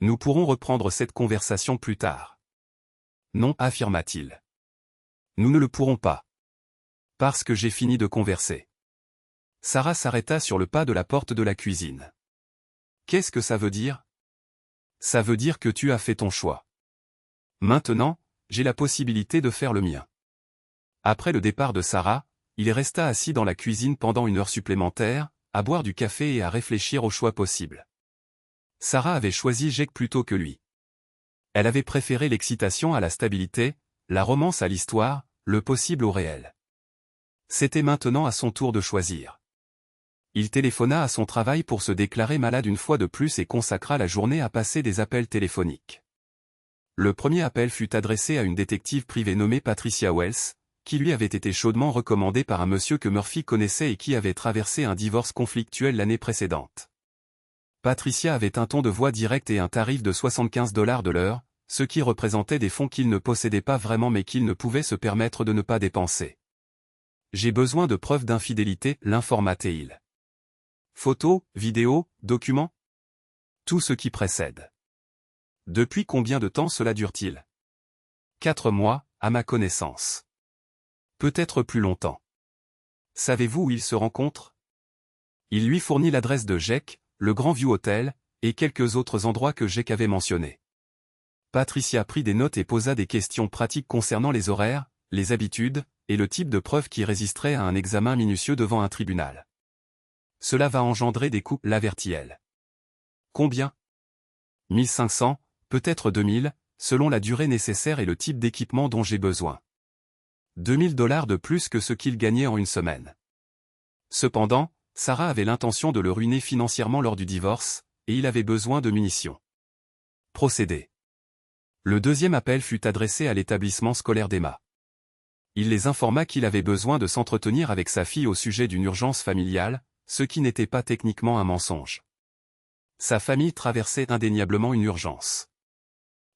Nous pourrons reprendre cette conversation plus tard. Non, affirma-t-il. Nous ne le pourrons pas. Parce que j'ai fini de converser. Sarah s'arrêta sur le pas de la porte de la cuisine. Qu'est-ce que ça veut dire? Ça veut dire que tu as fait ton choix. Maintenant, j'ai la possibilité de faire le mien. Après le départ de Sarah, il resta assis dans la cuisine pendant 1 heure supplémentaire, à boire du café et à réfléchir aux choix possibles. Sarah avait choisi Jake plutôt que lui. Elle avait préféré l'excitation à la stabilité, la romance à l'histoire, le possible au réel. C'était maintenant à son tour de choisir. Il téléphona à son travail pour se déclarer malade une fois de plus et consacra la journée à passer des appels téléphoniques. Le premier appel fut adressé à une détective privée nommée Patricia Wells, qui lui avait été chaudement recommandée par un monsieur que Murphy connaissait et qui avait traversé un divorce conflictuel l'année précédente. Patricia avait un ton de voix direct et un tarif de $75 de l'heure, ce qui représentait des fonds qu'il ne possédait pas vraiment mais qu'il ne pouvait se permettre de ne pas dépenser. J'ai besoin de preuves d'infidélité, l'informa-t-il. Photos, vidéos, documents? Tout ce qui précède. Depuis combien de temps cela dure-t-il? 4 mois, à ma connaissance. Peut-être plus longtemps. Savez-vous où ils se rencontrent? Il lui fournit l'adresse de Jake, le Grand View Hotel, et quelques autres endroits que Jake avait mentionnés. Patricia prit des notes et posa des questions pratiques concernant les horaires, les habitudes, et le type de preuve qui résisterait à un examen minutieux devant un tribunal. Cela va engendrer des coûts, l'avertit-elle. Combien? 1500, peut-être 2000, selon la durée nécessaire et le type d'équipement dont j'ai besoin. $2000 de plus que ce qu'il gagnait en 1 semaine. Cependant, Sarah avait l'intention de le ruiner financièrement lors du divorce, et il avait besoin de munitions. Procédé. Le deuxième appel fut adressé à l'établissement scolaire d'Emma. Il les informa qu'il avait besoin de s'entretenir avec sa fille au sujet d'une urgence familiale, ce qui n'était pas techniquement un mensonge. Sa famille traversait indéniablement une urgence.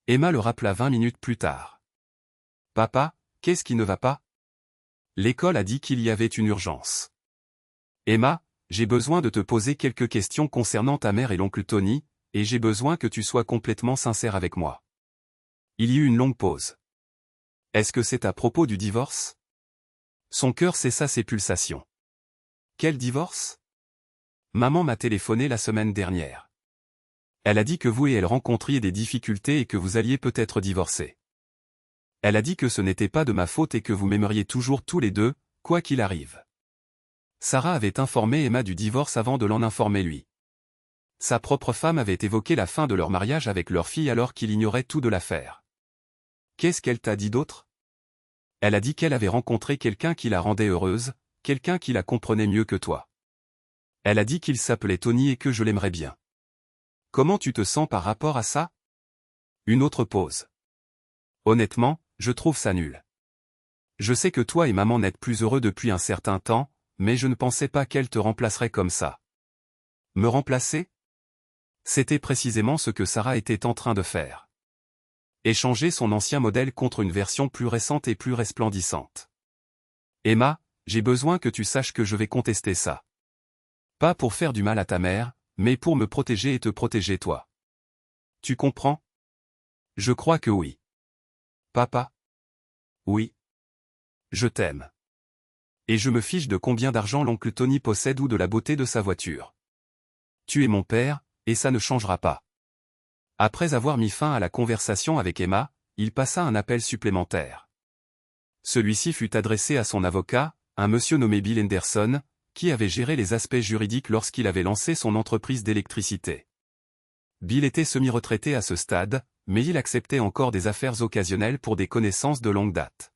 Emma le rappela 20 minutes plus tard. « Papa, qu'est-ce qui ne va pas? L'école a dit qu'il y avait une urgence. Emma, j'ai besoin de te poser quelques questions concernant ta mère et l'oncle Tony, et j'ai besoin que tu sois complètement sincère avec moi. » Il y eut une longue pause. Est-ce que c'est à propos du divorce? Son cœur cessa ses pulsations. Quel divorce? Maman m'a téléphoné la semaine dernière. Elle a dit que vous et elle rencontriez des difficultés et que vous alliez peut-être divorcer. Elle a dit que ce n'était pas de ma faute et que vous m'aimeriez toujours tous les deux, quoi qu'il arrive. Sarah avait informé Emma du divorce avant de l'en informer lui. Sa propre femme avait évoqué la fin de leur mariage avec leur fille alors qu'il ignorait tout de l'affaire. Qu'est-ce qu'elle t'a dit d'autre? Elle a dit qu'elle avait rencontré quelqu'un qui la rendait heureuse, quelqu'un qui la comprenait mieux que toi. Elle a dit qu'il s'appelait Tony et que je l'aimerais bien. Comment tu te sens par rapport à ça? Une autre pause. Honnêtement, je trouve ça nul. Je sais que toi et maman n'êtes plus heureux depuis un certain temps, mais je ne pensais pas qu'elle te remplacerait comme ça. Me remplacer? C'était précisément ce que Sarah était en train de faire. Échanger son ancien modèle contre une version plus récente et plus resplendissante. Emma, j'ai besoin que tu saches que je vais contester ça. Pas pour faire du mal à ta mère, mais pour me protéger et te protéger toi. Tu comprends? Je crois que oui. Papa? Oui. Je t'aime. Et je me fiche de combien d'argent l'oncle Tony possède ou de la beauté de sa voiture. Tu es mon père, et ça ne changera pas. Après avoir mis fin à la conversation avec Emma, il passa un appel supplémentaire. Celui-ci fut adressé à son avocat, un monsieur nommé Bill Henderson, qui avait géré les aspects juridiques lorsqu'il avait lancé son entreprise d'électricité. Bill était semi-retraité à ce stade, mais il acceptait encore des affaires occasionnelles pour des connaissances de longue date.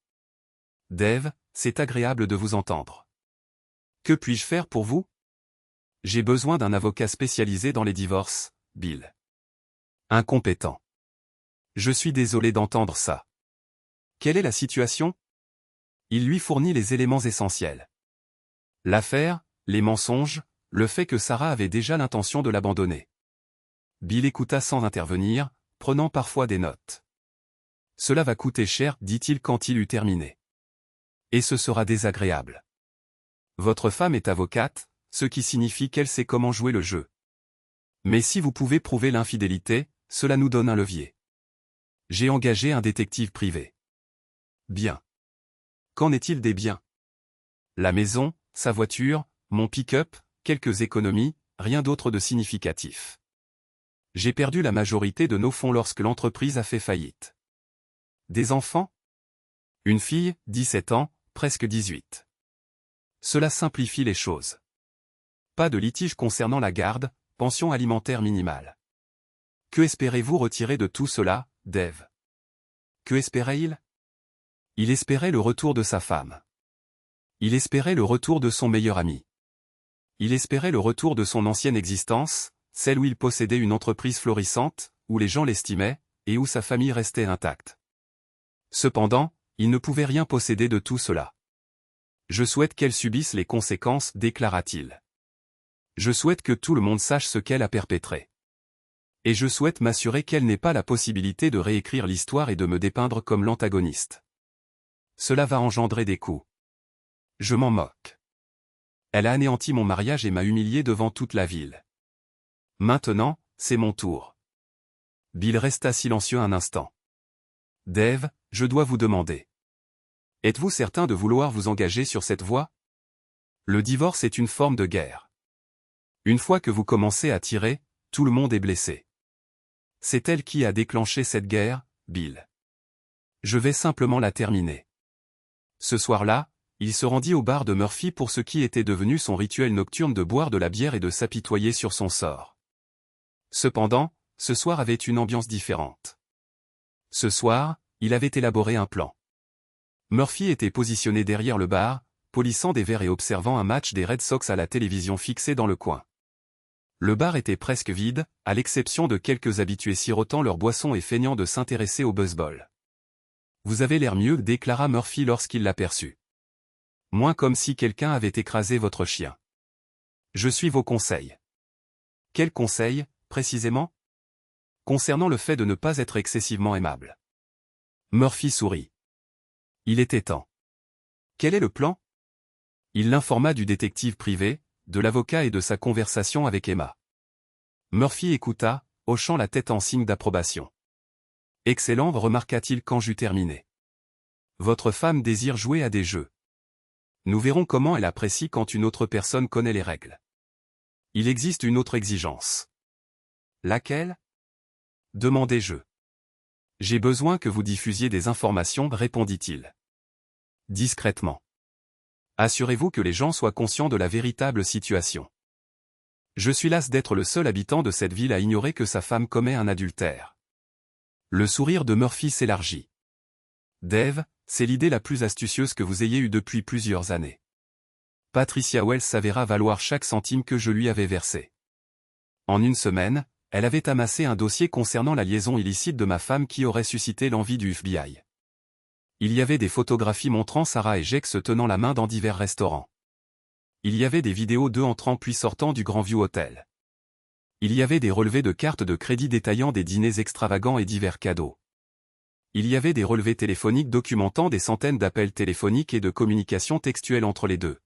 Dave, c'est agréable de vous entendre. Que puis-je faire pour vous? J'ai besoin d'un avocat spécialisé dans les divorces, Bill. Incompétent. Je suis désolé d'entendre ça. Quelle est la situation? Il lui fournit les éléments essentiels. L'affaire, les mensonges, le fait que Sarah avait déjà l'intention de l'abandonner. Bill écouta sans intervenir, prenant parfois des notes. Cela va coûter cher, dit-il quand il eut terminé. Et ce sera désagréable. Votre femme est avocate, ce qui signifie qu'elle sait comment jouer le jeu. Mais si vous pouvez prouver l'infidélité, cela nous donne un levier. J'ai engagé un détective privé. Bien. Qu'en est-il des biens? La maison, sa voiture, mon pick-up, quelques économies, rien d'autre de significatif. J'ai perdu la majorité de nos fonds lorsque l'entreprise a fait faillite. Des enfants? Une fille, 17 ans, presque 18. Cela simplifie les choses. Pas de litige concernant la garde, pension alimentaire minimale. Que espérez-vous retirer de tout cela, Dave? Que espérait-il? Il espérait le retour de sa femme. Il espérait le retour de son meilleur ami. Il espérait le retour de son ancienne existence, celle où il possédait une entreprise florissante, où les gens l'estimaient, et où sa famille restait intacte. Cependant, il ne pouvait rien posséder de tout cela. Je souhaite qu'elle subisse les conséquences, déclara-t-il. Je souhaite que tout le monde sache ce qu'elle a perpétré. Et je souhaite m'assurer qu'elle n'ait pas la possibilité de réécrire l'histoire et de me dépeindre comme l'antagoniste. Cela va engendrer des coups. Je m'en moque. Elle a anéanti mon mariage et m'a humilié devant toute la ville. Maintenant, c'est mon tour. Bill resta silencieux un instant. Dave, je dois vous demander. Êtes-vous certain de vouloir vous engager sur cette voie? Le divorce est une forme de guerre. Une fois que vous commencez à tirer, tout le monde est blessé. C'est elle qui a déclenché cette guerre, Bill. Je vais simplement la terminer. Ce soir-là, il se rendit au bar de Murphy pour ce qui était devenu son rituel nocturne de boire de la bière et de s'apitoyer sur son sort. Cependant, ce soir avait une ambiance différente. Ce soir, il avait élaboré un plan. Murphy était positionné derrière le bar, polissant des verres et observant un match des Red Sox à la télévision fixée dans le coin. Le bar était presque vide, à l'exception de quelques habitués sirotant leur boisson et feignant de s'intéresser au baseball. Vous avez l'air mieux, déclara Murphy lorsqu'il l'aperçut. Moins comme si quelqu'un avait écrasé votre chien. Je suis vos conseils. Quels conseils, précisément? Concernant le fait de ne pas être excessivement aimable. Murphy sourit. Il était temps. Quel est le plan? Il l'informa du détective privé, de l'avocat et de sa conversation avec Emma. Murphy écouta, hochant la tête en signe d'approbation. Excellent, remarqua-t-il quand j'eus terminé. Votre femme désire jouer à des jeux. Nous verrons comment elle apprécie quand une autre personne connaît les règles. Il existe une autre exigence. Laquelle? Demandai-je. J'ai besoin que vous diffusiez des informations, répondit-il. Discrètement. Assurez-vous que les gens soient conscients de la véritable situation. Je suis las d'être le seul habitant de cette ville à ignorer que sa femme commet un adultère. Le sourire de Murphy s'élargit. Dave, c'est l'idée la plus astucieuse que vous ayez eue depuis plusieurs années. Patricia Wells s'avéra valoir chaque centime que je lui avais versé. En une semaine, elle avait amassé un dossier concernant la liaison illicite de ma femme qui aurait suscité l'envie du FBI. Il y avait des photographies montrant Sarah et Jake se tenant la main dans divers restaurants. Il y avait des vidéos d'eux entrant puis sortant du Grandview Hotel. Il y avait des relevés de cartes de crédit détaillant des dîners extravagants et divers cadeaux. Il y avait des relevés téléphoniques documentant des centaines d'appels téléphoniques et de communications textuelles entre les deux.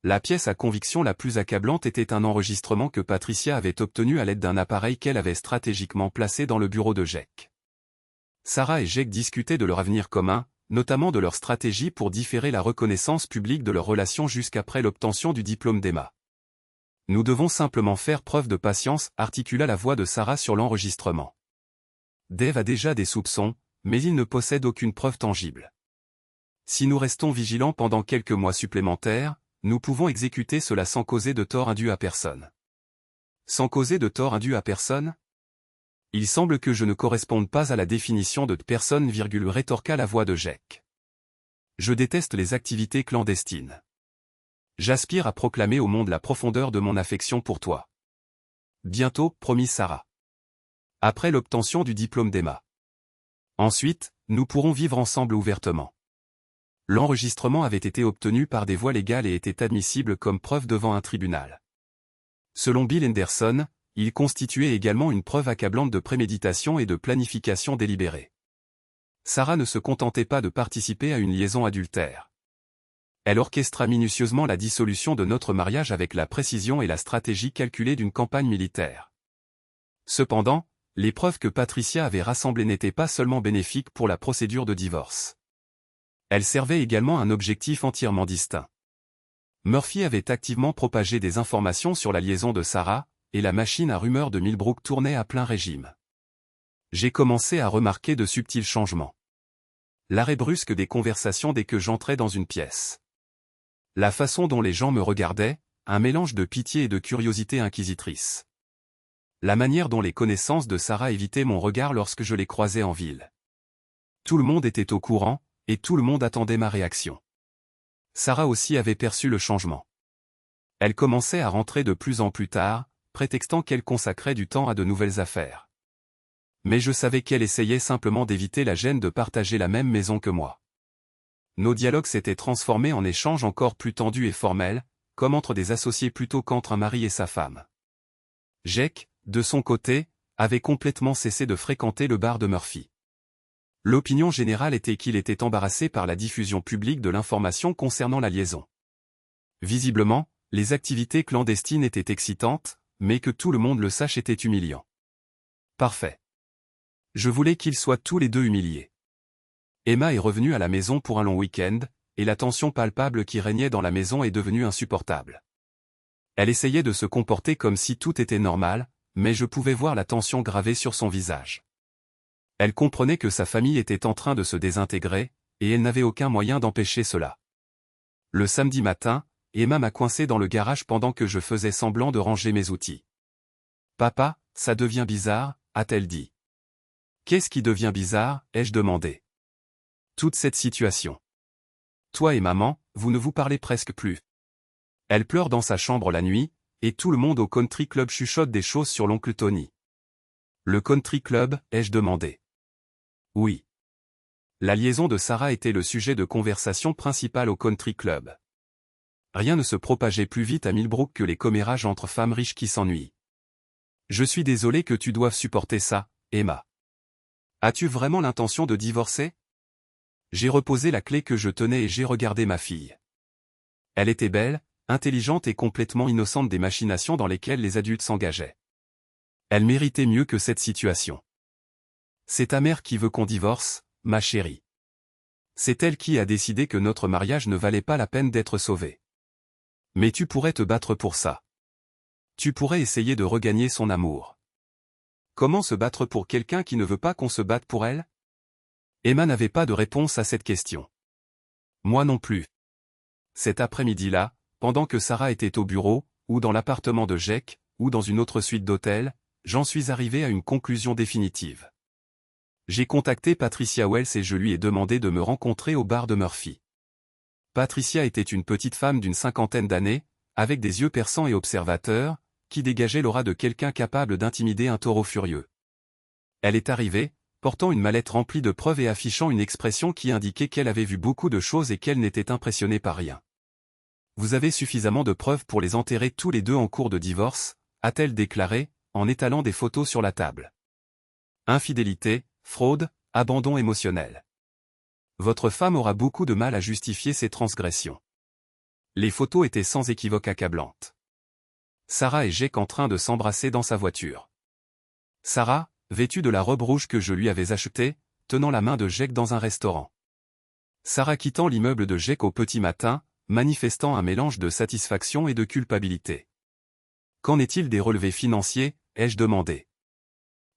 La pièce à conviction la plus accablante était un enregistrement que Patricia avait obtenu à l'aide d'un appareil qu'elle avait stratégiquement placé dans le bureau de Jake. Sarah et Jake discutaient de leur avenir commun, notamment de leur stratégie pour différer la reconnaissance publique de leur relation jusqu'après l'obtention du diplôme d'Emma. « Nous devons simplement faire preuve de patience », articula la voix de Sarah sur l'enregistrement. Dave a déjà des soupçons, mais il ne possède aucune preuve tangible. Si nous restons vigilants pendant quelques mois supplémentaires, nous pouvons exécuter cela sans causer de tort indu à personne. Sans causer de tort indu à personne ? Il semble que je ne corresponde pas à la définition de personne, rétorqua la voix de Jake. Je déteste les activités clandestines. J'aspire à proclamer au monde la profondeur de mon affection pour toi. Bientôt, promit Sarah. Après l'obtention du diplôme d'Emma. Ensuite, nous pourrons vivre ensemble ouvertement. L'enregistrement avait été obtenu par des voies légales et était admissible comme preuve devant un tribunal. Selon Bill Henderson, il constituait également une preuve accablante de préméditation et de planification délibérée. Sarah ne se contentait pas de participer à une liaison adultère. Elle orchestra minutieusement la dissolution de notre mariage avec la précision et la stratégie calculée d'une campagne militaire. Cependant, les preuves que Patricia avait rassemblées n'étaient pas seulement bénéfiques pour la procédure de divorce. Elles servaient également un objectif entièrement distinct. Murphy avait activement propagé des informations sur la liaison de Sarah, et la machine à rumeurs de Millbrook tournait à plein régime. J'ai commencé à remarquer de subtils changements. L'arrêt brusque des conversations dès que j'entrais dans une pièce. La façon dont les gens me regardaient, un mélange de pitié et de curiosité inquisitrice. La manière dont les connaissances de Sarah évitaient mon regard lorsque je les croisais en ville. Tout le monde était au courant, et tout le monde attendait ma réaction. Sarah aussi avait perçu le changement. Elle commençait à rentrer de plus en plus tard, prétextant qu'elle consacrait du temps à de nouvelles affaires. Mais je savais qu'elle essayait simplement d'éviter la gêne de partager la même maison que moi. Nos dialogues s'étaient transformés en échanges encore plus tendus et formels, comme entre des associés plutôt qu'entre un mari et sa femme. Jake, de son côté, avait complètement cessé de fréquenter le bar de Murphy. L'opinion générale était qu'il était embarrassé par la diffusion publique de l'information concernant la liaison. Visiblement, les activités clandestines étaient excitantes, mais que tout le monde le sache était humiliant. Parfait. Je voulais qu'ils soient tous les deux humiliés. Emma est revenue à la maison pour un long week-end, et la tension palpable qui régnait dans la maison est devenue insupportable. Elle essayait de se comporter comme si tout était normal, mais je pouvais voir la tension gravée sur son visage. Elle comprenait que sa famille était en train de se désintégrer, et elle n'avait aucun moyen d'empêcher cela. Le samedi matin, Emma m'a coincé dans le garage pendant que je faisais semblant de ranger mes outils. « Papa, ça devient bizarre », a-t-elle dit. « Qu'est-ce qui devient bizarre ?» ai-je demandé. « Toute cette situation. Toi et maman, vous ne vous parlez presque plus. Elle pleure dans sa chambre la nuit, et tout le monde au country club chuchote des choses sur l'oncle Tony. »« Le country club ?» ai-je demandé. Oui. La liaison de Sarah était le sujet de conversation principal au country club. Rien ne se propageait plus vite à Millbrook que les commérages entre femmes riches qui s'ennuient. Je suis désolé que tu doives supporter ça, Emma. As-tu vraiment l'intention de divorcer? J'ai reposé la clé que je tenais et j'ai regardé ma fille. Elle était belle, intelligente et complètement innocente des machinations dans lesquelles les adultes s'engageaient. Elle méritait mieux que cette situation. C'est ta mère qui veut qu'on divorce, ma chérie. C'est elle qui a décidé que notre mariage ne valait pas la peine d'être sauvé. Mais tu pourrais te battre pour ça. Tu pourrais essayer de regagner son amour. Comment se battre pour quelqu'un qui ne veut pas qu'on se batte pour elle? Emma n'avait pas de réponse à cette question. Moi non plus. Cet après-midi-là, pendant que Sarah était au bureau, ou dans l'appartement de Jake, ou dans une autre suite d'hôtel, j'en suis arrivé à une conclusion définitive. J'ai contacté Patricia Wells et je lui ai demandé de me rencontrer au bar de Murphy. Patricia était une petite femme d'une cinquantaine d'années, avec des yeux perçants et observateurs, qui dégageait l'aura de quelqu'un capable d'intimider un taureau furieux. Elle est arrivée, portant une mallette remplie de preuves et affichant une expression qui indiquait qu'elle avait vu beaucoup de choses et qu'elle n'était impressionnée par rien. « Vous avez suffisamment de preuves pour les enterrer tous les deux en cours de divorce » a-t-elle déclaré, en étalant des photos sur la table. Infidélité, fraude, abandon émotionnel. Votre femme aura beaucoup de mal à justifier ses transgressions. Les photos étaient sans équivoque accablantes. Sarah et Jake en train de s'embrasser dans sa voiture. Sarah, vêtue de la robe rouge que je lui avais achetée, tenant la main de Jake dans un restaurant. Sarah quittant l'immeuble de Jake au petit matin, manifestant un mélange de satisfaction et de culpabilité. Qu'en est-il des relevés financiers, ai-je demandé.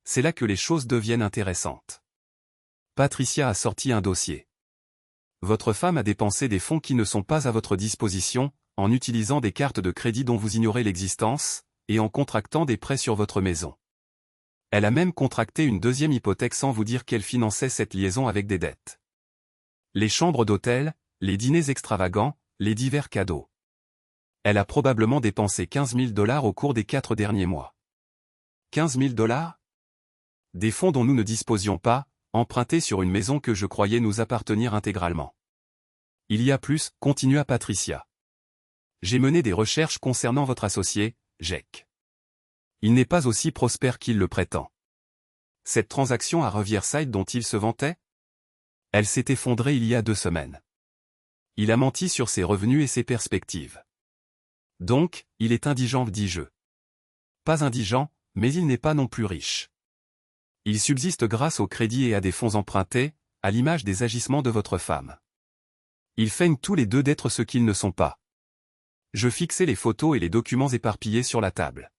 C'est là que les choses deviennent intéressantes. Patricia a sorti un dossier. Votre femme a dépensé des fonds qui ne sont pas à votre disposition, en utilisant des cartes de crédit dont vous ignorez l'existence, et en contractant des prêts sur votre maison. Elle a même contracté une deuxième hypothèque sans vous dire qu'elle finançait cette liaison avec des dettes. Les chambres d'hôtel, les dîners extravagants, les divers cadeaux. Elle a probablement dépensé 15 000 $ au cours des 4 derniers mois. 15 000 $? Des fonds dont nous ne disposions pas, empruntés sur une maison que je croyais nous appartenir intégralement. Il y a plus, continua Patricia. J'ai mené des recherches concernant votre associé, Jake. Il n'est pas aussi prospère qu'il le prétend. Cette transaction à Riverside dont il se vantait? Elle s'est effondrée il y a 2 semaines. Il a menti sur ses revenus et ses perspectives. Donc, il est indigent, dis-je. Pas indigent, mais il n'est pas non plus riche. Il subsiste grâce au crédit et à des fonds empruntés, à l'image des agissements de votre femme. Ils feignent tous les deux d'être ce qu'ils ne sont pas. Je fixai les photos et les documents éparpillés sur la table.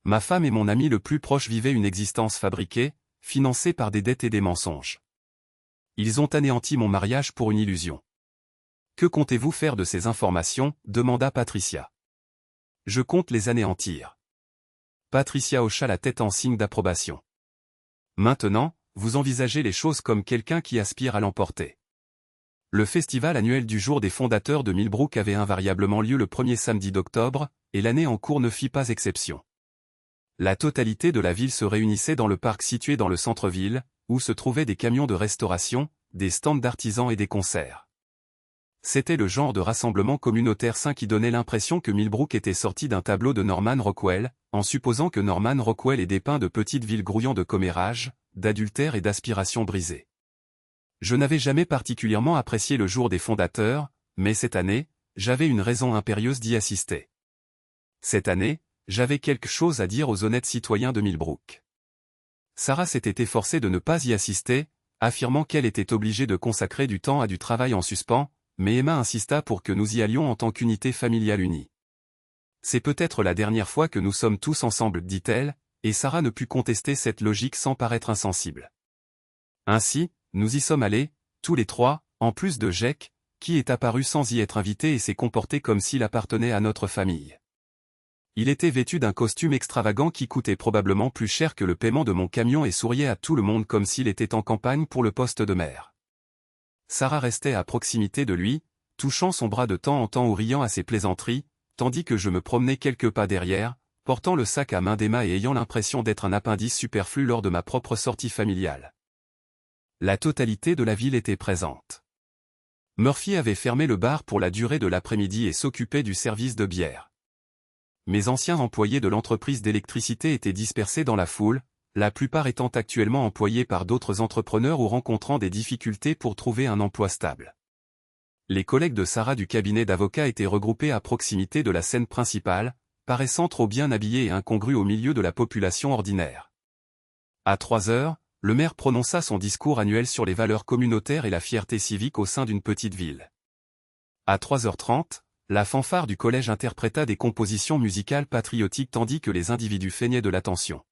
Ma femme et mon ami le plus proche vivaient une existence fabriquée, financée par des dettes et des mensonges. Ils ont anéanti mon mariage pour une illusion. Que comptez-vous faire de ces informations? Demanda Patricia. Je compte les anéantir. Patricia hocha la tête en signe d'approbation. Maintenant, vous envisagez les choses comme quelqu'un qui aspire à l'emporter. Le festival annuel du jour des fondateurs de Millbrook avait invariablement lieu le premier samedi d'octobre, et l'année en cours ne fit pas exception. La totalité de la ville se réunissait dans le parc situé dans le centre-ville, où se trouvaient des camions de restauration, des stands d'artisans et des concerts. C'était le genre de rassemblement communautaire sain qui donnait l'impression que Millbrook était sorti d'un tableau de Norman Rockwell, en supposant que Norman Rockwell ait dépeint de petites villes grouillant de commérages, d'adultère et d'aspirations brisées. Je n'avais jamais particulièrement apprécié le jour des fondateurs, mais cette année, j'avais une raison impérieuse d'y assister. Cette année, j'avais quelque chose à dire aux honnêtes citoyens de Millbrook. Sarah s'était efforcée de ne pas y assister, affirmant qu'elle était obligée de consacrer du temps à du travail en suspens, mais Emma insista pour que nous y allions en tant qu'unité familiale unie. C'est peut-être la dernière fois que nous sommes tous ensemble, dit-elle, et Sarah ne put contester cette logique sans paraître insensible. Ainsi, nous y sommes allés, tous les trois, en plus de Jake, qui est apparu sans y être invité et s'est comporté comme s'il appartenait à notre famille. Il était vêtu d'un costume extravagant qui coûtait probablement plus cher que le paiement de mon camion et souriait à tout le monde comme s'il était en campagne pour le poste de maire. Sarah restait à proximité de lui, touchant son bras de temps en temps ou riant à ses plaisanteries, tandis que je me promenais quelques pas derrière, portant le sac à main d'Emma et ayant l'impression d'être un appendice superflu lors de ma propre sortie familiale. La totalité de la ville était présente. Murphy avait fermé le bar pour la durée de l'après-midi et s'occupait du service de bière. Mes anciens employés de l'entreprise d'électricité étaient dispersés dans la foule, la plupart étant actuellement employés par d'autres entrepreneurs ou rencontrant des difficultés pour trouver un emploi stable. Les collègues de Sarah du cabinet d'avocats étaient regroupés à proximité de la scène principale, paraissant trop bien habillés et incongrus au milieu de la population ordinaire. À 3 heures, le maire prononça son discours annuel sur les valeurs communautaires et la fierté civique au sein d'une petite ville. À 3h30, la fanfare du collège interpréta des compositions musicales patriotiques tandis que les individus feignaient de l'attention.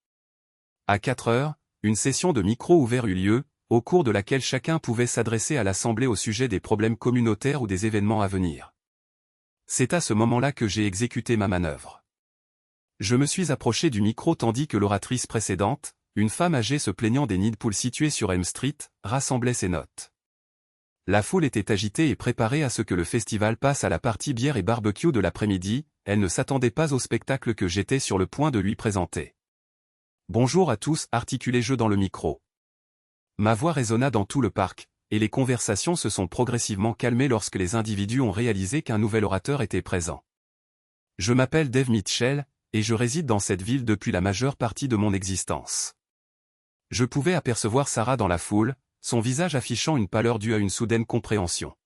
À 4 heures, une session de micro ouvert eut lieu, au cours de laquelle chacun pouvait s'adresser à l'assemblée au sujet des problèmes communautaires ou des événements à venir. C'est à ce moment-là que j'ai exécuté ma manœuvre. Je me suis approché du micro tandis que l'oratrice précédente, une femme âgée se plaignant des nids de poules situés sur Elm Street, rassemblait ses notes. La foule était agitée et préparée à ce que le festival passe à la partie bière et barbecue de l'après-midi, elle ne s'attendait pas au spectacle que j'étais sur le point de lui présenter. Bonjour à tous, articulai-je dans le micro. Ma voix résonna dans tout le parc, et les conversations se sont progressivement calmées lorsque les individus ont réalisé qu'un nouvel orateur était présent. Je m'appelle Dave Mitchell, et je réside dans cette ville depuis la majeure partie de mon existence. Je pouvais apercevoir Sarah dans la foule, son visage affichant une pâleur due à une soudaine compréhension.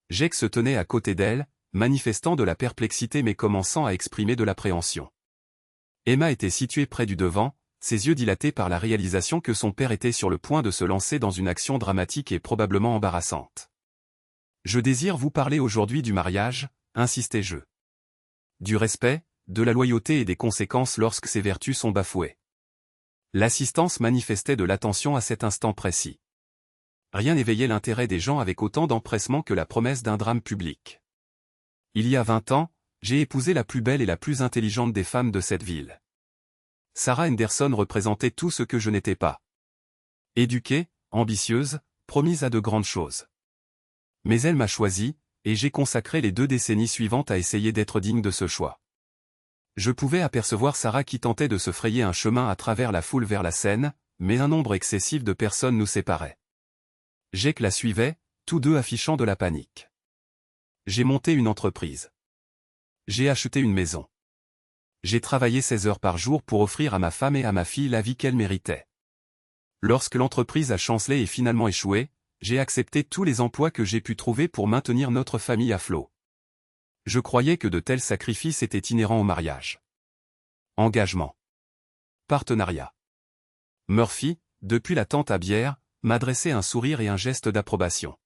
Jake se tenait à côté d'elle, manifestant de la perplexité mais commençant à exprimer de l'appréhension. Emma était située près du devant, ses yeux dilatés par la réalisation que son père était sur le point de se lancer dans une action dramatique et probablement embarrassante. « Je désire vous parler aujourd'hui du mariage », insistai-je. Du respect, de la loyauté et des conséquences lorsque ces vertus sont bafouées. L'assistance manifestait de l'attention à cet instant précis. Rien n'éveillait l'intérêt des gens avec autant d'empressement que la promesse d'un drame public. Il y a 20 ans, j'ai épousé la plus belle et la plus intelligente des femmes de cette ville. Sarah Henderson représentait tout ce que je n'étais pas. Éduquée, ambitieuse, promise à de grandes choses. Mais elle m'a choisi, et j'ai consacré les 2 décennies suivantes à essayer d'être digne de ce choix. Je pouvais apercevoir Sarah qui tentait de se frayer un chemin à travers la foule vers la scène, mais un nombre excessif de personnes nous séparait. Jake la suivait, tous deux affichant de la panique. J'ai monté une entreprise. J'ai acheté une maison. J'ai travaillé 16 heures par jour pour offrir à ma femme et à ma fille la vie qu'elles méritaient. Lorsque l'entreprise a chancelé et finalement échoué, j'ai accepté tous les emplois que j'ai pu trouver pour maintenir notre famille à flot. Je croyais que de tels sacrifices étaient inhérents au mariage. Engagement. Partenariat. Murphy, depuis la tente à bière, m'adressait un sourire et un geste d'approbation.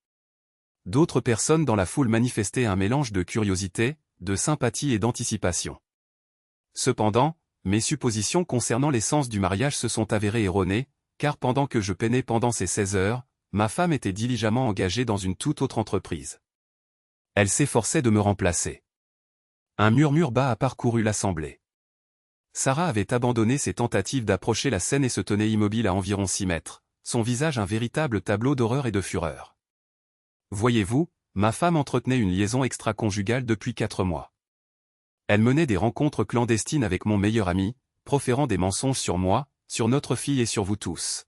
D'autres personnes dans la foule manifestaient un mélange de curiosité, de sympathie et d'anticipation. Cependant, mes suppositions concernant l'essence du mariage se sont avérées erronées, car pendant que je peinais pendant ces 16 heures, ma femme était diligemment engagée dans une toute autre entreprise. Elle s'efforçait de me remplacer. Un murmure bas a parcouru l'assemblée. Sarah avait abandonné ses tentatives d'approcher la scène et se tenait immobile à environ 6 mètres, son visage un véritable tableau d'horreur et de fureur. Voyez-vous, ma femme entretenait une liaison extra-conjugale depuis 4 mois. Elle menait des rencontres clandestines avec mon meilleur ami, proférant des mensonges sur moi, sur notre fille et sur vous tous.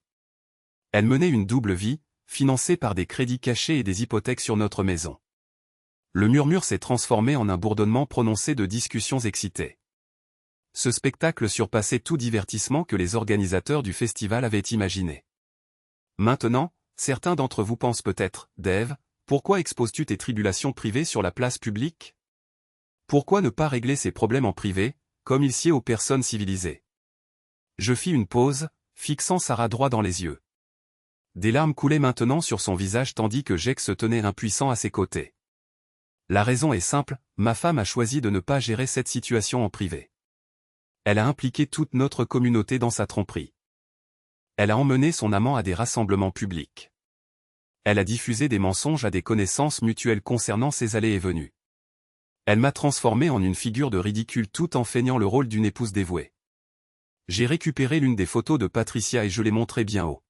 Elle menait une double vie, financée par des crédits cachés et des hypothèques sur notre maison. Le murmure s'est transformé en un bourdonnement prononcé de discussions excitées. Ce spectacle surpassait tout divertissement que les organisateurs du festival avaient imaginé. Maintenant, certains d'entre vous pensent peut-être, Dave, pourquoi exposes-tu tes tribulations privées sur la place publique? Pourquoi ne pas régler ces problèmes en privé, comme il sied aux personnes civilisées? Je fis une pause, fixant Sarah droit dans les yeux. Des larmes coulaient maintenant sur son visage tandis que Jake se tenait impuissant à ses côtés. La raison est simple, ma femme a choisi de ne pas gérer cette situation en privé. Elle a impliqué toute notre communauté dans sa tromperie. Elle a emmené son amant à des rassemblements publics. Elle a diffusé des mensonges à des connaissances mutuelles concernant ses allées et venues. Elle m'a transformé en une figure de ridicule tout en feignant le rôle d'une épouse dévouée. J'ai récupéré l'une des photos de Patricia et je l'ai montrée bien haut.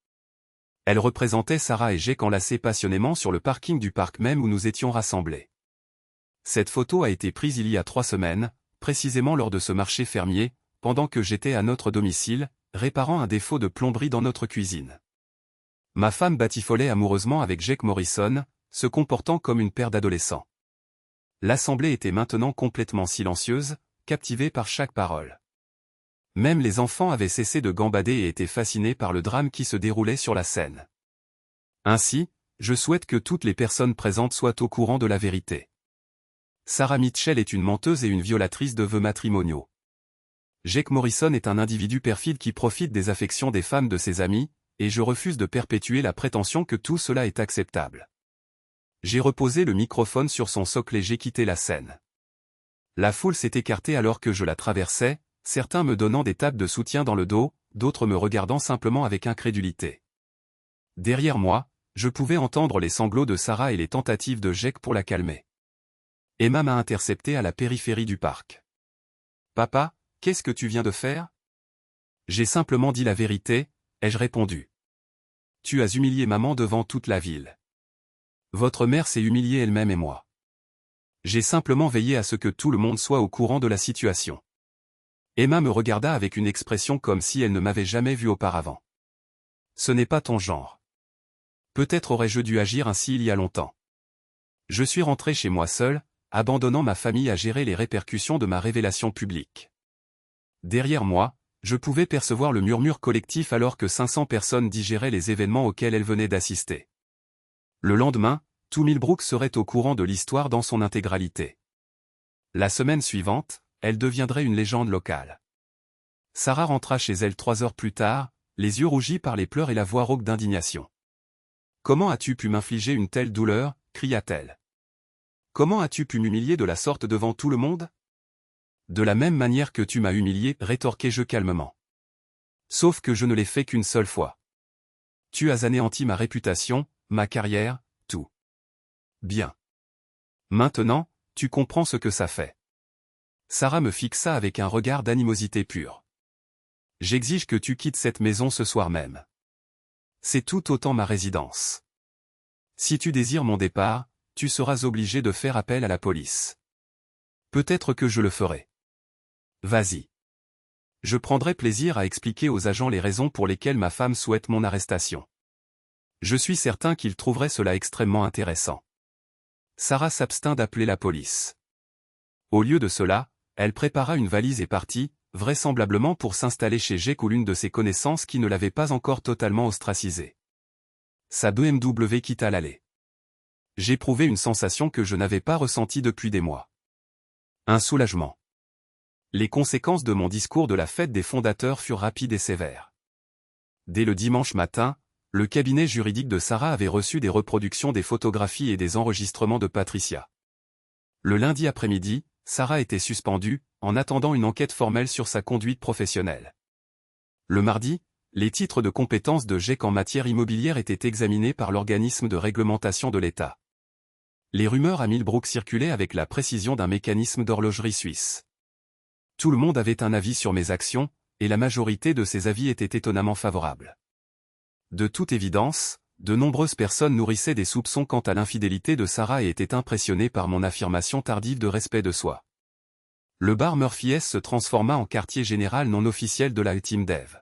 Elle représentait Sarah et Jake enlacés passionnément sur le parking du parc même où nous étions rassemblés. Cette photo a été prise il y a 3 semaines, précisément lors de ce marché fermier, pendant que j'étais à notre domicile, réparant un défaut de plomberie dans notre cuisine. Ma femme batifolait amoureusement avec Jake Morrison, se comportant comme une paire d'adolescents. L'assemblée était maintenant complètement silencieuse, captivée par chaque parole. Même les enfants avaient cessé de gambader et étaient fascinés par le drame qui se déroulait sur la scène. Ainsi, je souhaite que toutes les personnes présentes soient au courant de la vérité. Sarah Mitchell est une menteuse et une violatrice de vœux matrimoniaux. Jake Morrison est un individu perfide qui profite des affections des femmes de ses amis, et je refuse de perpétuer la prétention que tout cela est acceptable. J'ai reposé le microphone sur son socle et j'ai quitté la scène. La foule s'est écartée alors que je la traversais, certains me donnant des tapes de soutien dans le dos, d'autres me regardant simplement avec incrédulité. Derrière moi, je pouvais entendre les sanglots de Sarah et les tentatives de Jake pour la calmer. Emma m'a intercepté à la périphérie du parc. « Papa, qu'est-ce que tu viens de faire ?» J'ai simplement dit la vérité, ai-je répondu. « Tu as humilié maman devant toute la ville. Votre mère s'est humiliée elle-même et moi. J'ai simplement veillé à ce que tout le monde soit au courant de la situation. » Emma me regarda avec une expression comme si elle ne m'avait jamais vu auparavant. « Ce n'est pas ton genre. Peut-être aurais-je dû agir ainsi il y a longtemps. » Je suis rentré chez moi seul, abandonnant ma famille à gérer les répercussions de ma révélation publique. Derrière moi, je pouvais percevoir le murmure collectif alors que 500 personnes digéraient les événements auxquels elles venaient d'assister. Le lendemain, tout Millbrook serait au courant de l'histoire dans son intégralité. La semaine suivante, elle deviendrait une légende locale. Sarah rentra chez elle 3 heures plus tard, les yeux rougis par les pleurs et la voix rauque d'indignation. « Comment as-tu pu m'infliger une telle douleur » cria-t-elle. « Comment as-tu pu m'humilier de la sorte devant tout le monde ?»« De la même manière que tu m'as humilié, rétorquai-je calmement. Sauf que je ne l'ai fait qu'une seule fois. Tu as anéanti ma réputation, ma carrière, tout. Bien. Maintenant, tu comprends ce que ça fait. » Sarah me fixa avec un regard d'animosité pure. « J'exige que tu quittes cette maison ce soir même. C'est tout autant ma résidence. Si tu désires mon départ, tu seras obligé de faire appel à la police. Peut-être que je le ferai. Vas-y. Je prendrai plaisir à expliquer aux agents les raisons pour lesquelles ma femme souhaite mon arrestation. Je suis certain qu'ils trouveraient cela extrêmement intéressant. » Sarah s'abstint d'appeler la police. Au lieu de cela, elle prépara une valise et partit, vraisemblablement pour s'installer chez Jake ou l'une de ses connaissances qui ne l'avait pas encore totalement ostracisée. Sa BMW quitta l'allée. J'éprouvais une sensation que je n'avais pas ressentie depuis des mois. Un soulagement. Les conséquences de mon discours de la fête des fondateurs furent rapides et sévères. Dès le dimanche matin, le cabinet juridique de Sarah avait reçu des reproductions des photographies et des enregistrements de Patricia. Le lundi après-midi, Sarah était suspendue, en attendant une enquête formelle sur sa conduite professionnelle. Le mardi, les titres de compétences de Jake en matière immobilière étaient examinés par l'organisme de réglementation de l'État. Les rumeurs à Millbrook circulaient avec la précision d'un mécanisme d'horlogerie suisse. Tout le monde avait un avis sur mes actions, et la majorité de ces avis était étonnamment favorable. De toute évidence, de nombreuses personnes nourrissaient des soupçons quant à l'infidélité de Sarah et étaient impressionnées par mon affirmation tardive de respect de soi. Le bar Murphy S se transforma en quartier général non officiel de la Team Dev.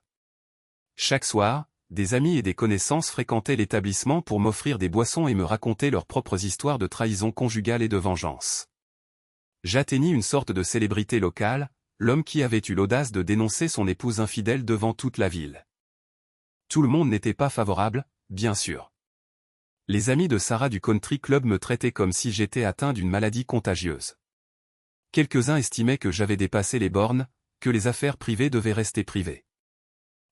Chaque soir, des amis et des connaissances fréquentaient l'établissement pour m'offrir des boissons et me raconter leurs propres histoires de trahison conjugale et de vengeance. J'atteignis une sorte de célébrité locale, l'homme qui avait eu l'audace de dénoncer son épouse infidèle devant toute la ville. Tout le monde n'était pas favorable, bien sûr. Les amis de Sarah du Country Club me traitaient comme si j'étais atteint d'une maladie contagieuse. Quelques-uns estimaient que j'avais dépassé les bornes, que les affaires privées devaient rester privées.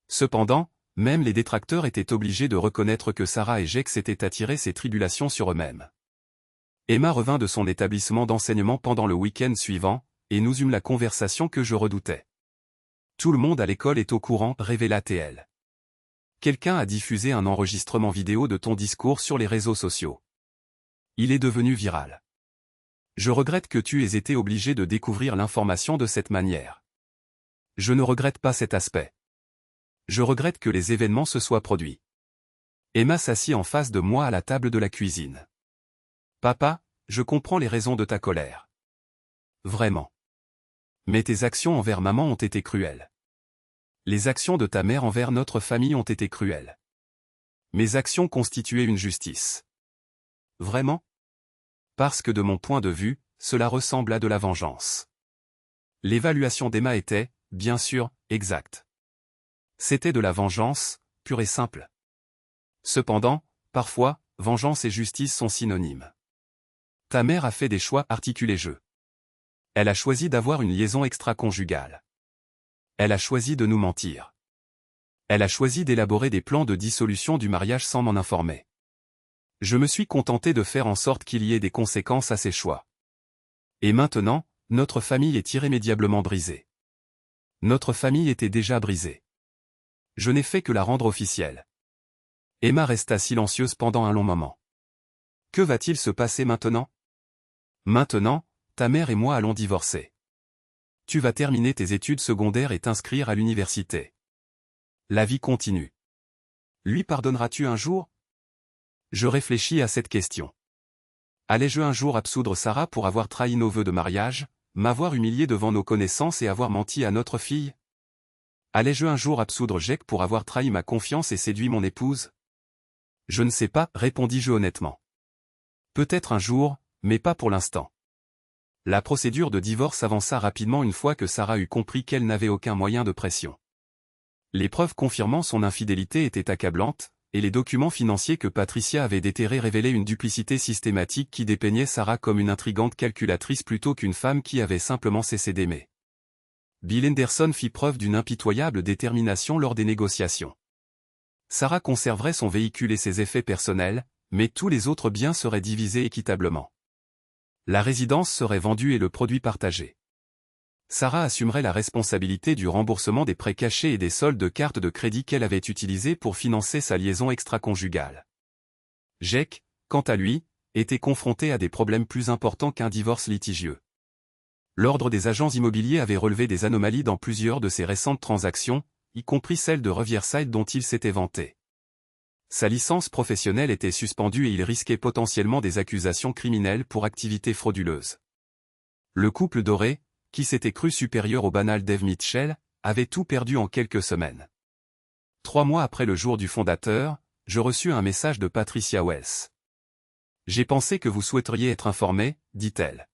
Cependant, même les détracteurs étaient obligés de reconnaître que Sarah et Jake s'étaient attiré ces tribulations sur eux-mêmes. Emma revint de son établissement d'enseignement pendant le week-end suivant, et nous eûmes la conversation que je redoutais. Tout le monde à l'école est au courant, révéla-t-elle. Quelqu'un a diffusé un enregistrement vidéo de ton discours sur les réseaux sociaux. Il est devenu viral. Je regrette que tu aies été obligé de découvrir l'information de cette manière. Je ne regrette pas cet aspect. Je regrette que les événements se soient produits. Emma s'assit en face de moi à la table de la cuisine. Papa, je comprends les raisons de ta colère. Vraiment. Mais tes actions envers maman ont été cruelles. Les actions de ta mère envers notre famille ont été cruelles. Mes actions constituaient une justice. Vraiment? Parce que de mon point de vue, cela ressemble à de la vengeance. L'évaluation d'Emma était, bien sûr, exacte. C'était de la vengeance, pure et simple. Cependant, parfois, vengeance et justice sont synonymes. Ta mère a fait des choix, articulai-je. Elle a choisi d'avoir une liaison extra-conjugale. Elle a choisi de nous mentir. Elle a choisi d'élaborer des plans de dissolution du mariage sans m'en informer. Je me suis contenté de faire en sorte qu'il y ait des conséquences à ces choix. Et maintenant, notre famille est irrémédiablement brisée. Notre famille était déjà brisée. Je n'ai fait que la rendre officielle. Emma resta silencieuse pendant un long moment. Que va-t-il se passer maintenant? Maintenant, ta mère et moi allons divorcer. Tu vas terminer tes études secondaires et t'inscrire à l'université. La vie continue. Lui pardonneras-tu un jour? Je réfléchis à cette question. Allais-je un jour absoudre Sarah pour avoir trahi nos vœux de mariage, m'avoir humilié devant nos connaissances et avoir menti à notre fille? Allais-je un jour absoudre Jake pour avoir trahi ma confiance et séduit mon épouse? Je ne sais pas, répondis-je honnêtement. Peut-être un jour, mais pas pour l'instant. La procédure de divorce avança rapidement une fois que Sarah eut compris qu'elle n'avait aucun moyen de pression. Les preuves confirmant son infidélité étaient accablantes, et les documents financiers que Patricia avait déterrés révélaient une duplicité systématique qui dépeignait Sarah comme une intrigante calculatrice plutôt qu'une femme qui avait simplement cessé d'aimer. Bill Henderson fit preuve d'une impitoyable détermination lors des négociations. Sarah conserverait son véhicule et ses effets personnels, mais tous les autres biens seraient divisés équitablement. La résidence serait vendue et le produit partagé. Sarah assumerait la responsabilité du remboursement des prêts cachés et des soldes de cartes de crédit qu'elle avait utilisés pour financer sa liaison extra-conjugale. Jake, quant à lui, était confronté à des problèmes plus importants qu'un divorce litigieux. L'ordre des agents immobiliers avait relevé des anomalies dans plusieurs de ses récentes transactions, y compris celle de Riverside dont il s'était vanté. Sa licence professionnelle était suspendue et il risquait potentiellement des accusations criminelles pour activités frauduleuses. Le couple doré, qui s'était cru supérieur au banal Dave Mitchell, avait tout perdu en quelques semaines. 3 mois après le jour du fondateur, je reçus un message de Patricia Wells. « J'ai pensé que vous souhaiteriez être informé, dit-elle.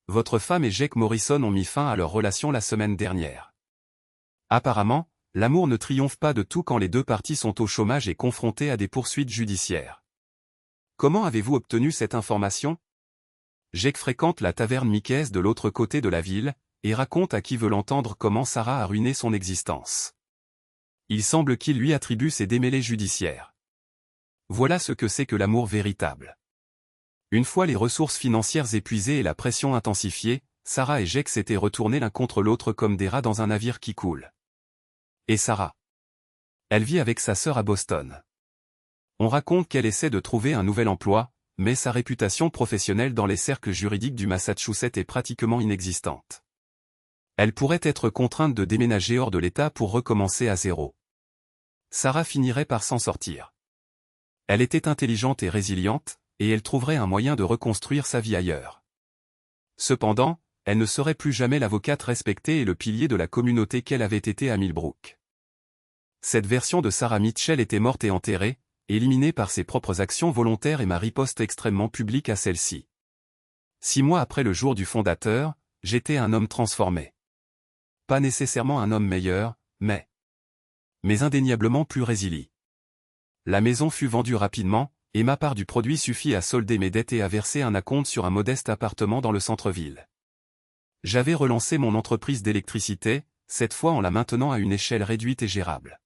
Votre femme et Jake Morrison ont mis fin à leur relation la semaine dernière. Apparemment, l'amour ne triomphe pas de tout quand les deux parties sont au chômage et confrontées à des poursuites judiciaires. Comment avez-vous obtenu cette information ? Jake fréquente la taverne Mickey's de l'autre côté de la ville, et raconte à qui veut l'entendre comment Sarah a ruiné son existence. Il semble qu'il lui attribue ses démêlés judiciaires. Voilà ce que c'est que l'amour véritable. Une fois les ressources financières épuisées et la pression intensifiée, Sarah et Jake s'étaient retournés l'un contre l'autre comme des rats dans un navire qui coule. Et Sarah? Elle vit avec sa sœur à Boston. On raconte qu'elle essaie de trouver un nouvel emploi, mais sa réputation professionnelle dans les cercles juridiques du Massachusetts est pratiquement inexistante. Elle pourrait être contrainte de déménager hors de l'État pour recommencer à zéro. Sarah finirait par s'en sortir. Elle était intelligente et résiliente, et elle trouverait un moyen de reconstruire sa vie ailleurs. Cependant, elle ne serait plus jamais l'avocate respectée et le pilier de la communauté qu'elle avait été à Millbrook. Cette version de Sarah Mitchell était morte et enterrée, éliminée par ses propres actions volontaires et ma riposte extrêmement publique à celle-ci. 6 mois après le jour du fondateur, j'étais un homme transformé. Pas nécessairement un homme meilleur, mais indéniablement plus résilient. La maison fut vendue rapidement, et ma part du produit suffit à solder mes dettes et à verser un acompte sur un modeste appartement dans le centre-ville. J'avais relancé mon entreprise d'électricité, cette fois en la maintenant à une échelle réduite et gérable.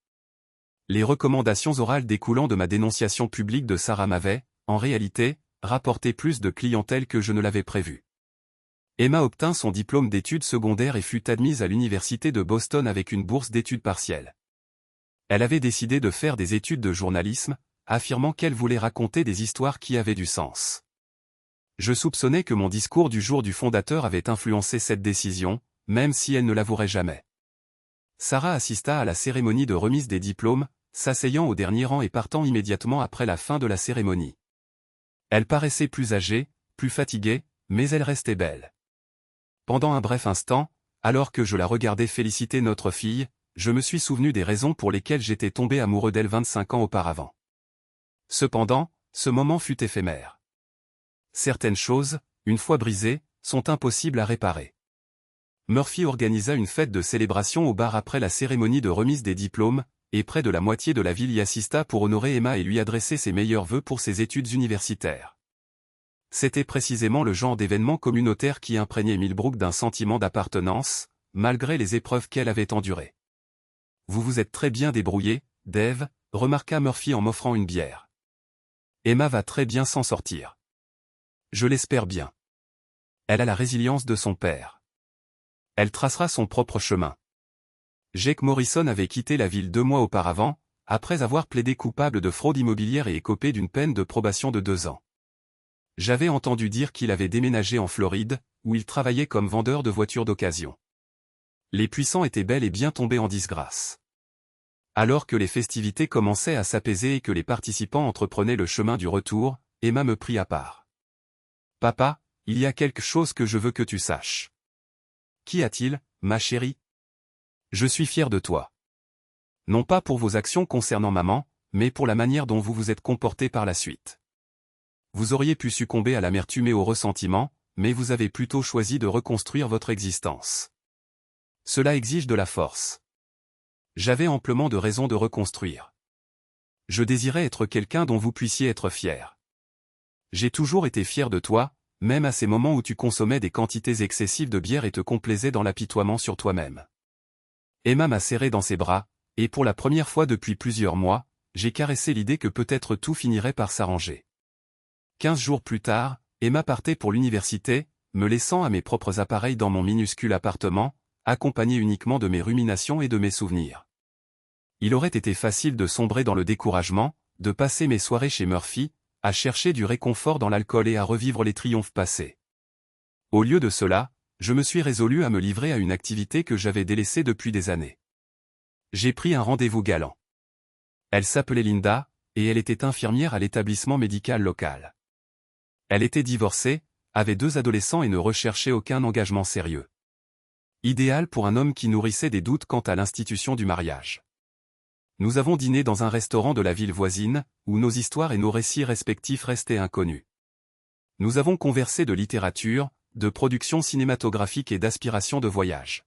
Les recommandations orales découlant de ma dénonciation publique de Sarah m'avaient, en réalité, rapporté plus de clientèle que je ne l'avais prévu. Emma obtint son diplôme d'études secondaires et fut admise à l'université de Boston avec une bourse d'études partielles. Elle avait décidé de faire des études de journalisme, affirmant qu'elle voulait raconter des histoires qui avaient du sens. Je soupçonnais que mon discours du jour du fondateur avait influencé cette décision, même si elle ne l'avouerait jamais. Sarah assista à la cérémonie de remise des diplômes, s'asseyant au dernier rang et partant immédiatement après la fin de la cérémonie. Elle paraissait plus âgée, plus fatiguée, mais elle restait belle. Pendant un bref instant, alors que je la regardais féliciter notre fille, je me suis souvenu des raisons pour lesquelles j'étais tombé amoureux d'elle 25 ans auparavant. Cependant, ce moment fut éphémère. Certaines choses, une fois brisées, sont impossibles à réparer. Murphy organisa une fête de célébration au bar après la cérémonie de remise des diplômes, et près de la moitié de la ville y assista pour honorer Emma et lui adresser ses meilleurs vœux pour ses études universitaires. C'était précisément le genre d'événement communautaire qui imprégnait Millbrook d'un sentiment d'appartenance, malgré les épreuves qu'elle avait endurées. « Vous vous êtes très bien débrouillé, Dave », remarqua Murphy en m'offrant une bière. « Emma va très bien s'en sortir. »« Je l'espère bien. Elle a la résilience de son père. Elle tracera son propre chemin. » Jake Morrison avait quitté la ville 2 mois auparavant, après avoir plaidé coupable de fraude immobilière et écopé d'une peine de probation de 2 ans. J'avais entendu dire qu'il avait déménagé en Floride, où il travaillait comme vendeur de voitures d'occasion. Les puissants étaient bel et bien tombés en disgrâce. Alors que les festivités commençaient à s'apaiser et que les participants entreprenaient le chemin du retour, Emma me prit à part. « Papa, il y a quelque chose que je veux que tu saches. »« Qu'y a-t-il, ma chérie ? » ?»« Je suis fier de toi. Non pas pour vos actions concernant maman, mais pour la manière dont vous vous êtes comporté par la suite. Vous auriez pu succomber à l'amertume et au ressentiment, mais vous avez plutôt choisi de reconstruire votre existence. Cela exige de la force. J'avais amplement de raisons de reconstruire. Je désirais être quelqu'un dont vous puissiez être fier. J'ai toujours été fier de toi, même à ces moments où tu consommais des quantités excessives de bière et te complaisais dans l'apitoiement sur toi-même. Emma m'a serré dans ses bras, et pour la première fois depuis plusieurs mois, j'ai caressé l'idée que peut-être tout finirait par s'arranger. 15 jours plus tard, Emma partait pour l'université, me laissant à mes propres appareils dans mon minuscule appartement, accompagné uniquement de mes ruminations et de mes souvenirs. Il aurait été facile de sombrer dans le découragement, de passer mes soirées chez Murphy, à chercher du réconfort dans l'alcool et à revivre les triomphes passés. Au lieu de cela, je me suis résolu à me livrer à une activité que j'avais délaissée depuis des années. J'ai pris un rendez-vous galant. Elle s'appelait Linda, et elle était infirmière à l'établissement médical local. Elle était divorcée, avait 2 adolescents et ne recherchait aucun engagement sérieux. Idéal pour un homme qui nourrissait des doutes quant à l'institution du mariage. Nous avons dîné dans un restaurant de la ville voisine, où nos histoires et nos récits respectifs restaient inconnus. Nous avons conversé de littérature, de production cinématographique et d'aspiration de voyage.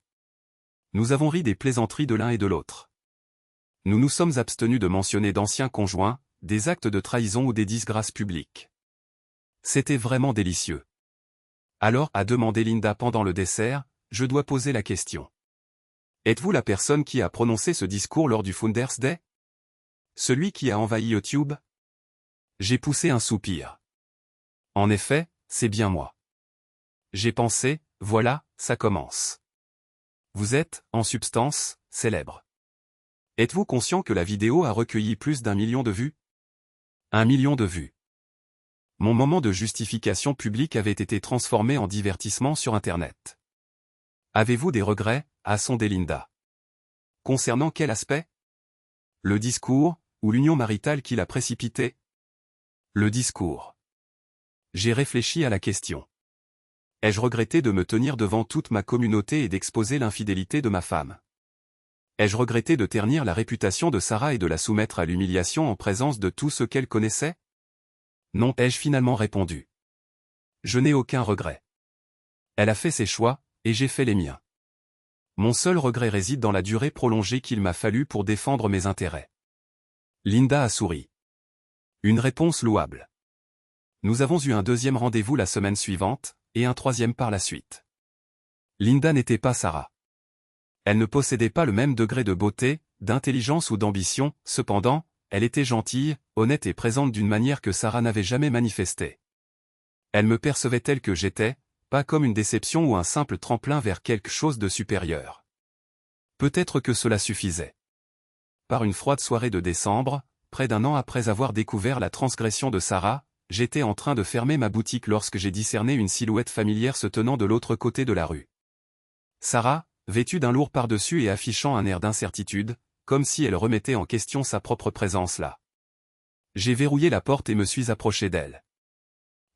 Nous avons ri des plaisanteries de l'un et de l'autre. Nous nous sommes abstenus de mentionner d'anciens conjoints, des actes de trahison ou des disgrâces publiques. C'était vraiment délicieux. Alors, a demandé Linda pendant le dessert, je dois poser la question. Êtes-vous la personne qui a prononcé ce discours lors du Founders Day? Celui qui a envahi YouTube? J'ai poussé un soupir. En effet, c'est bien moi. J'ai pensé, voilà, ça commence. Vous êtes, en substance, célèbre. Êtes-vous conscient que la vidéo a recueilli plus d'1 million de vues? 1 million de vues. Mon moment de justification publique avait été transformé en divertissement sur Internet. Avez-vous des regrets, a sondé Linda. Concernant quel aspect? Le discours, ou l'union maritale qui l'a précipité? Le discours. J'ai réfléchi à la question. Ai-je regretté de me tenir devant toute ma communauté et d'exposer l'infidélité de ma femme? Ai-je regretté de ternir la réputation de Sarah et de la soumettre à l'humiliation en présence de tout ce qu'elle connaissait? Non, ai-je finalement répondu. Je n'ai aucun regret. Elle a fait ses choix, et j'ai fait les miens. Mon seul regret réside dans la durée prolongée qu'il m'a fallu pour défendre mes intérêts. Linda a souri. Une réponse louable. Nous avons eu un 2e rendez-vous la semaine suivante, et un 3e par la suite. Linda n'était pas Sarah. Elle ne possédait pas le même degré de beauté, d'intelligence ou d'ambition, cependant, elle était gentille, honnête et présente d'une manière que Sarah n'avait jamais manifestée. Elle me percevait telle que j'étais, pas comme une déception ou un simple tremplin vers quelque chose de supérieur. Peut-être que cela suffisait. Par une froide soirée de décembre, près d'1 an après avoir découvert la transgression de Sarah, j'étais en train de fermer ma boutique lorsque j'ai discerné une silhouette familière se tenant de l'autre côté de la rue. Sarah, vêtue d'un lourd par-dessus et affichant un air d'incertitude, comme si elle remettait en question sa propre présence là. J'ai verrouillé la porte et me suis approché d'elle.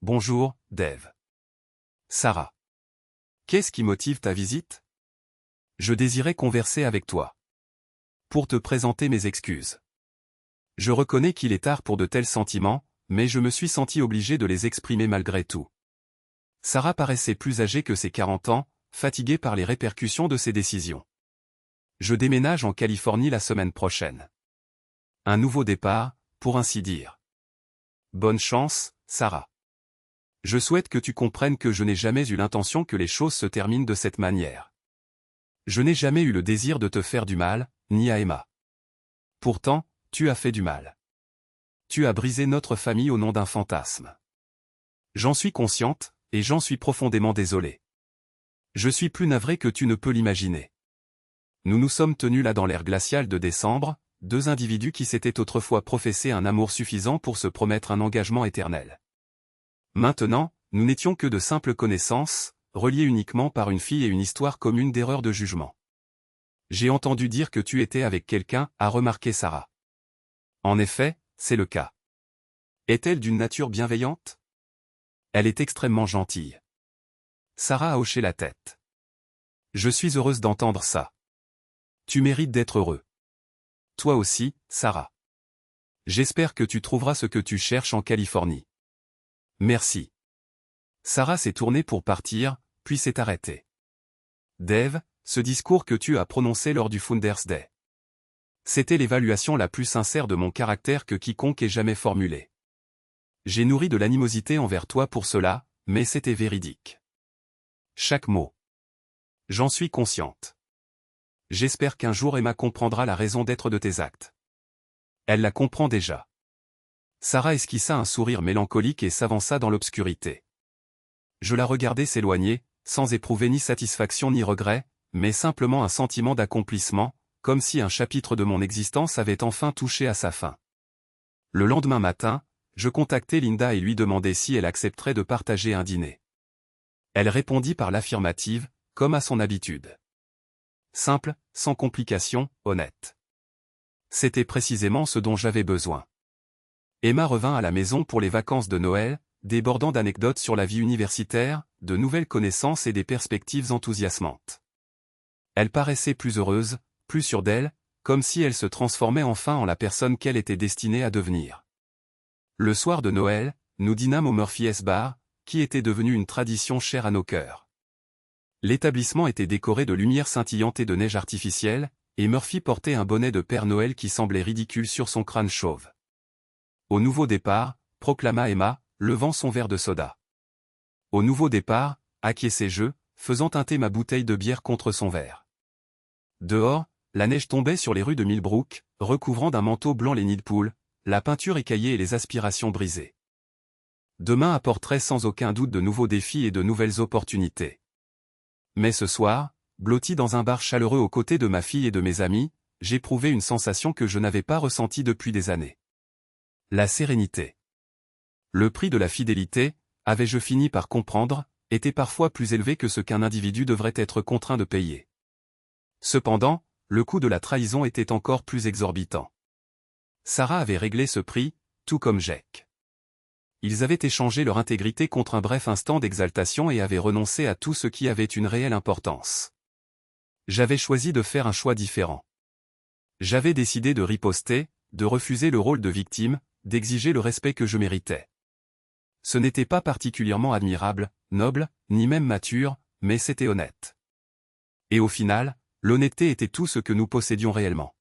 Bonjour, Dave. Sarah. Qu'est-ce qui motive ta visite? Je désirais converser avec toi. Pour te présenter mes excuses. Je reconnais qu'il est tard pour de tels sentiments, mais je me suis senti obligé de les exprimer malgré tout. Sarah paraissait plus âgée que ses 40 ans, fatiguée par les répercussions de ses décisions. Je déménage en Californie la semaine prochaine. Un nouveau départ, pour ainsi dire. Bonne chance, Sarah. Je souhaite que tu comprennes que je n'ai jamais eu l'intention que les choses se terminent de cette manière. Je n'ai jamais eu le désir de te faire du mal, ni à Emma. Pourtant, tu as fait du mal. Tu as brisé notre famille au nom d'un fantasme. J'en suis consciente, et j'en suis profondément désolé. Je suis plus navré que tu ne peux l'imaginer. Nous nous sommes tenus là dans l'air glacial de décembre, 2 individus qui s'étaient autrefois professé un amour suffisant pour se promettre un engagement éternel. Maintenant, nous n'étions que de simples connaissances, reliés uniquement par une fille et une histoire commune d'erreur de jugement. J'ai entendu dire que tu étais avec quelqu'un, a remarqué Sarah. En effet, c'est le cas. Est-elle d'une nature bienveillante? Elle est extrêmement gentille. Sarah a hoché la tête. Je suis heureuse d'entendre ça. Tu mérites d'être heureux. Toi aussi, Sarah. J'espère que tu trouveras ce que tu cherches en Californie. Merci. Sarah s'est tournée pour partir, puis s'est arrêtée. Dave, ce discours que tu as prononcé lors du Founders Day. C'était l'évaluation la plus sincère de mon caractère que quiconque ait jamais formulée. J'ai nourri de l'animosité envers toi pour cela, mais c'était véridique. Chaque mot. J'en suis consciente. J'espère qu'un jour Emma comprendra la raison d'être de tes actes. Elle la comprend déjà. Sarah esquissa un sourire mélancolique et s'avança dans l'obscurité. Je la regardai s'éloigner, sans éprouver ni satisfaction ni regret, mais simplement un sentiment d'accomplissement, comme si un chapitre de mon existence avait enfin touché à sa fin. Le lendemain matin, je contactai Linda et lui demandai si elle accepterait de partager un dîner. Elle répondit par l'affirmative, comme à son habitude. Simple, sans complications, honnête. C'était précisément ce dont j'avais besoin. Emma revint à la maison pour les vacances de Noël, débordant d'anecdotes sur la vie universitaire, de nouvelles connaissances et des perspectives enthousiasmantes. Elle paraissait plus heureuse, plus sûre d'elle, comme si elle se transformait enfin en la personne qu'elle était destinée à devenir. Le soir de Noël, nous dînâmes au Murphy's Bar, qui était devenu une tradition chère à nos cœurs. L'établissement était décoré de lumières scintillantes et de neige artificielle, et Murphy portait un bonnet de Père Noël qui semblait ridicule sur son crâne chauve. Au nouveau départ, proclama Emma, levant son verre de soda. Au nouveau départ, acquiesçai-je, faisant teinter ma bouteille de bière contre son verre. Dehors, la neige tombait sur les rues de Millbrook, recouvrant d'un manteau blanc les nids de poules, la peinture écaillée et les aspirations brisées. Demain apporterait sans aucun doute de nouveaux défis et de nouvelles opportunités. Mais ce soir, blotti dans un bar chaleureux aux côtés de ma fille et de mes amis, j'éprouvais une sensation que je n'avais pas ressentie depuis des années. La sérénité. Le prix de la fidélité, avais-je fini par comprendre, était parfois plus élevé que ce qu'un individu devrait être contraint de payer. Cependant, le coût de la trahison était encore plus exorbitant. Sarah avait réglé ce prix, tout comme Jake. Ils avaient échangé leur intégrité contre un bref instant d'exaltation et avaient renoncé à tout ce qui avait une réelle importance. J'avais choisi de faire un choix différent. J'avais décidé de riposter, de refuser le rôle de victime, d'exiger le respect que je méritais. Ce n'était pas particulièrement admirable, noble, ni même mature, mais c'était honnête. Et au final, l'honnêteté était tout ce que nous possédions réellement.